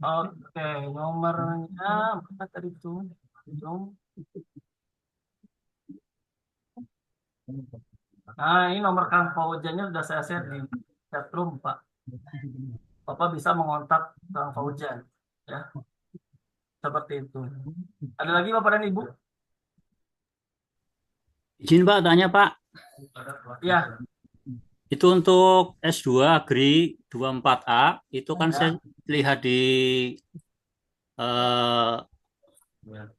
Oke, nomornya mana tadi tuh? Nah, ini nomor Kang Faujannya sudah saya share di chat room, Pak. Bapak bisa mengontak Kang Faujan, ya. Seperti itu. Ada lagi Bapak dan Ibu? Izin Pak, tanya Pak. Ya. Itu untuk S2 Agri 24A, itu kan saya lihat di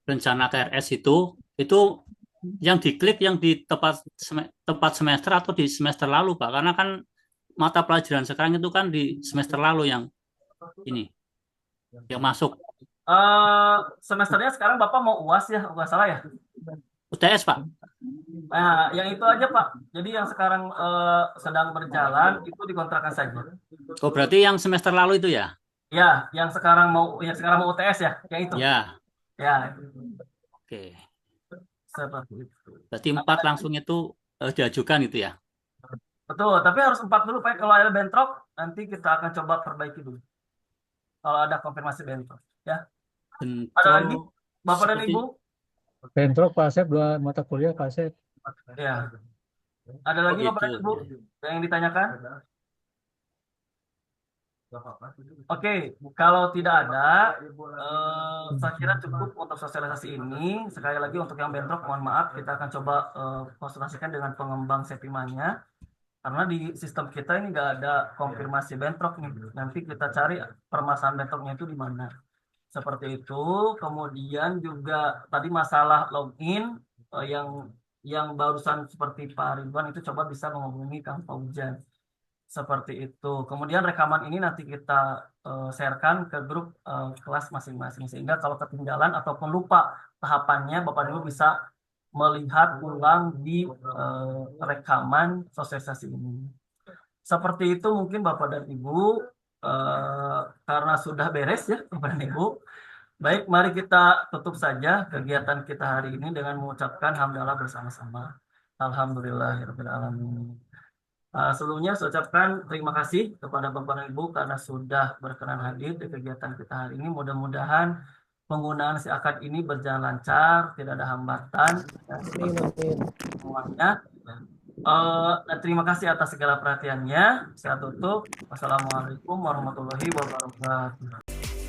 rencana KRS itu yang diklik yang di tepat semester atau di semester lalu Pak? Karena kan mata pelajaran sekarang itu kan di semester lalu yang ini, yang masuk. Semesternya sekarang Bapak mau UAS ya, nggak salah ya? UTS Pak. Nah, yang itu aja Pak. Jadi yang sekarang sedang berjalan itu dikontrakan saja. Oh, berarti yang semester lalu itu ya? Ya, yang sekarang mau UTS ya, yang itu. Ya. Ya. Oke. Seperti itu. Berarti 4 langsung itu diajukan gitu ya? Betul, tapi harus 4 dulu Pak. Kalau ada bentrok, nanti kita akan coba perbaiki dulu. Kalau ada konfirmasi bentrok, ya. Ada lagi, Bapak dan Ibu? Bentrok Pak Asep 2 mata kuliah Pak Asep. Ya. Ada lagi Bapak dan Ibu yang ditanyakan? Oke, kalau tidak ada, saya kira cukup untuk sosialisasi ini. Sekali lagi untuk yang bentrok, mohon maaf, kita akan coba konsultasikan dengan pengembang Sepimanya. Karena di sistem kita ini nggak ada konfirmasi bentrok nih. Nanti kita cari permasalahan bentroknya itu di mana. Seperti itu. Kemudian juga tadi masalah login yang barusan seperti Pak Ridwan itu coba bisa menghubungi Kang Faujan. Seperti itu. Kemudian rekaman ini nanti kita sharekan ke grup kelas masing-masing. Sehingga kalau ketinggalan ataupun lupa tahapannya, Bapak Ibu bisa melihat ulang di rekaman sosialisasi ini. Seperti itu mungkin Bapak dan Ibu. Karena sudah beres ya Bapak dan Ibu. Baik, mari kita tutup saja kegiatan kita hari ini dengan mengucapkan hamdalah bersama-sama. Alhamdulillahirabbil alamin. Sebelumnya saya ucapkan terima kasih kepada Bapak dan Ibu karena sudah berkenan hadir di kegiatan kita hari ini. Mudah-mudahan penggunaan si akad ini berjalan lancar, tidak ada hambatan, ya, Amin, amin. semuanya. Dan terima kasih atas segala perhatiannya. Saya tutup. Wassalamualaikum warahmatullahi wabarakatuh.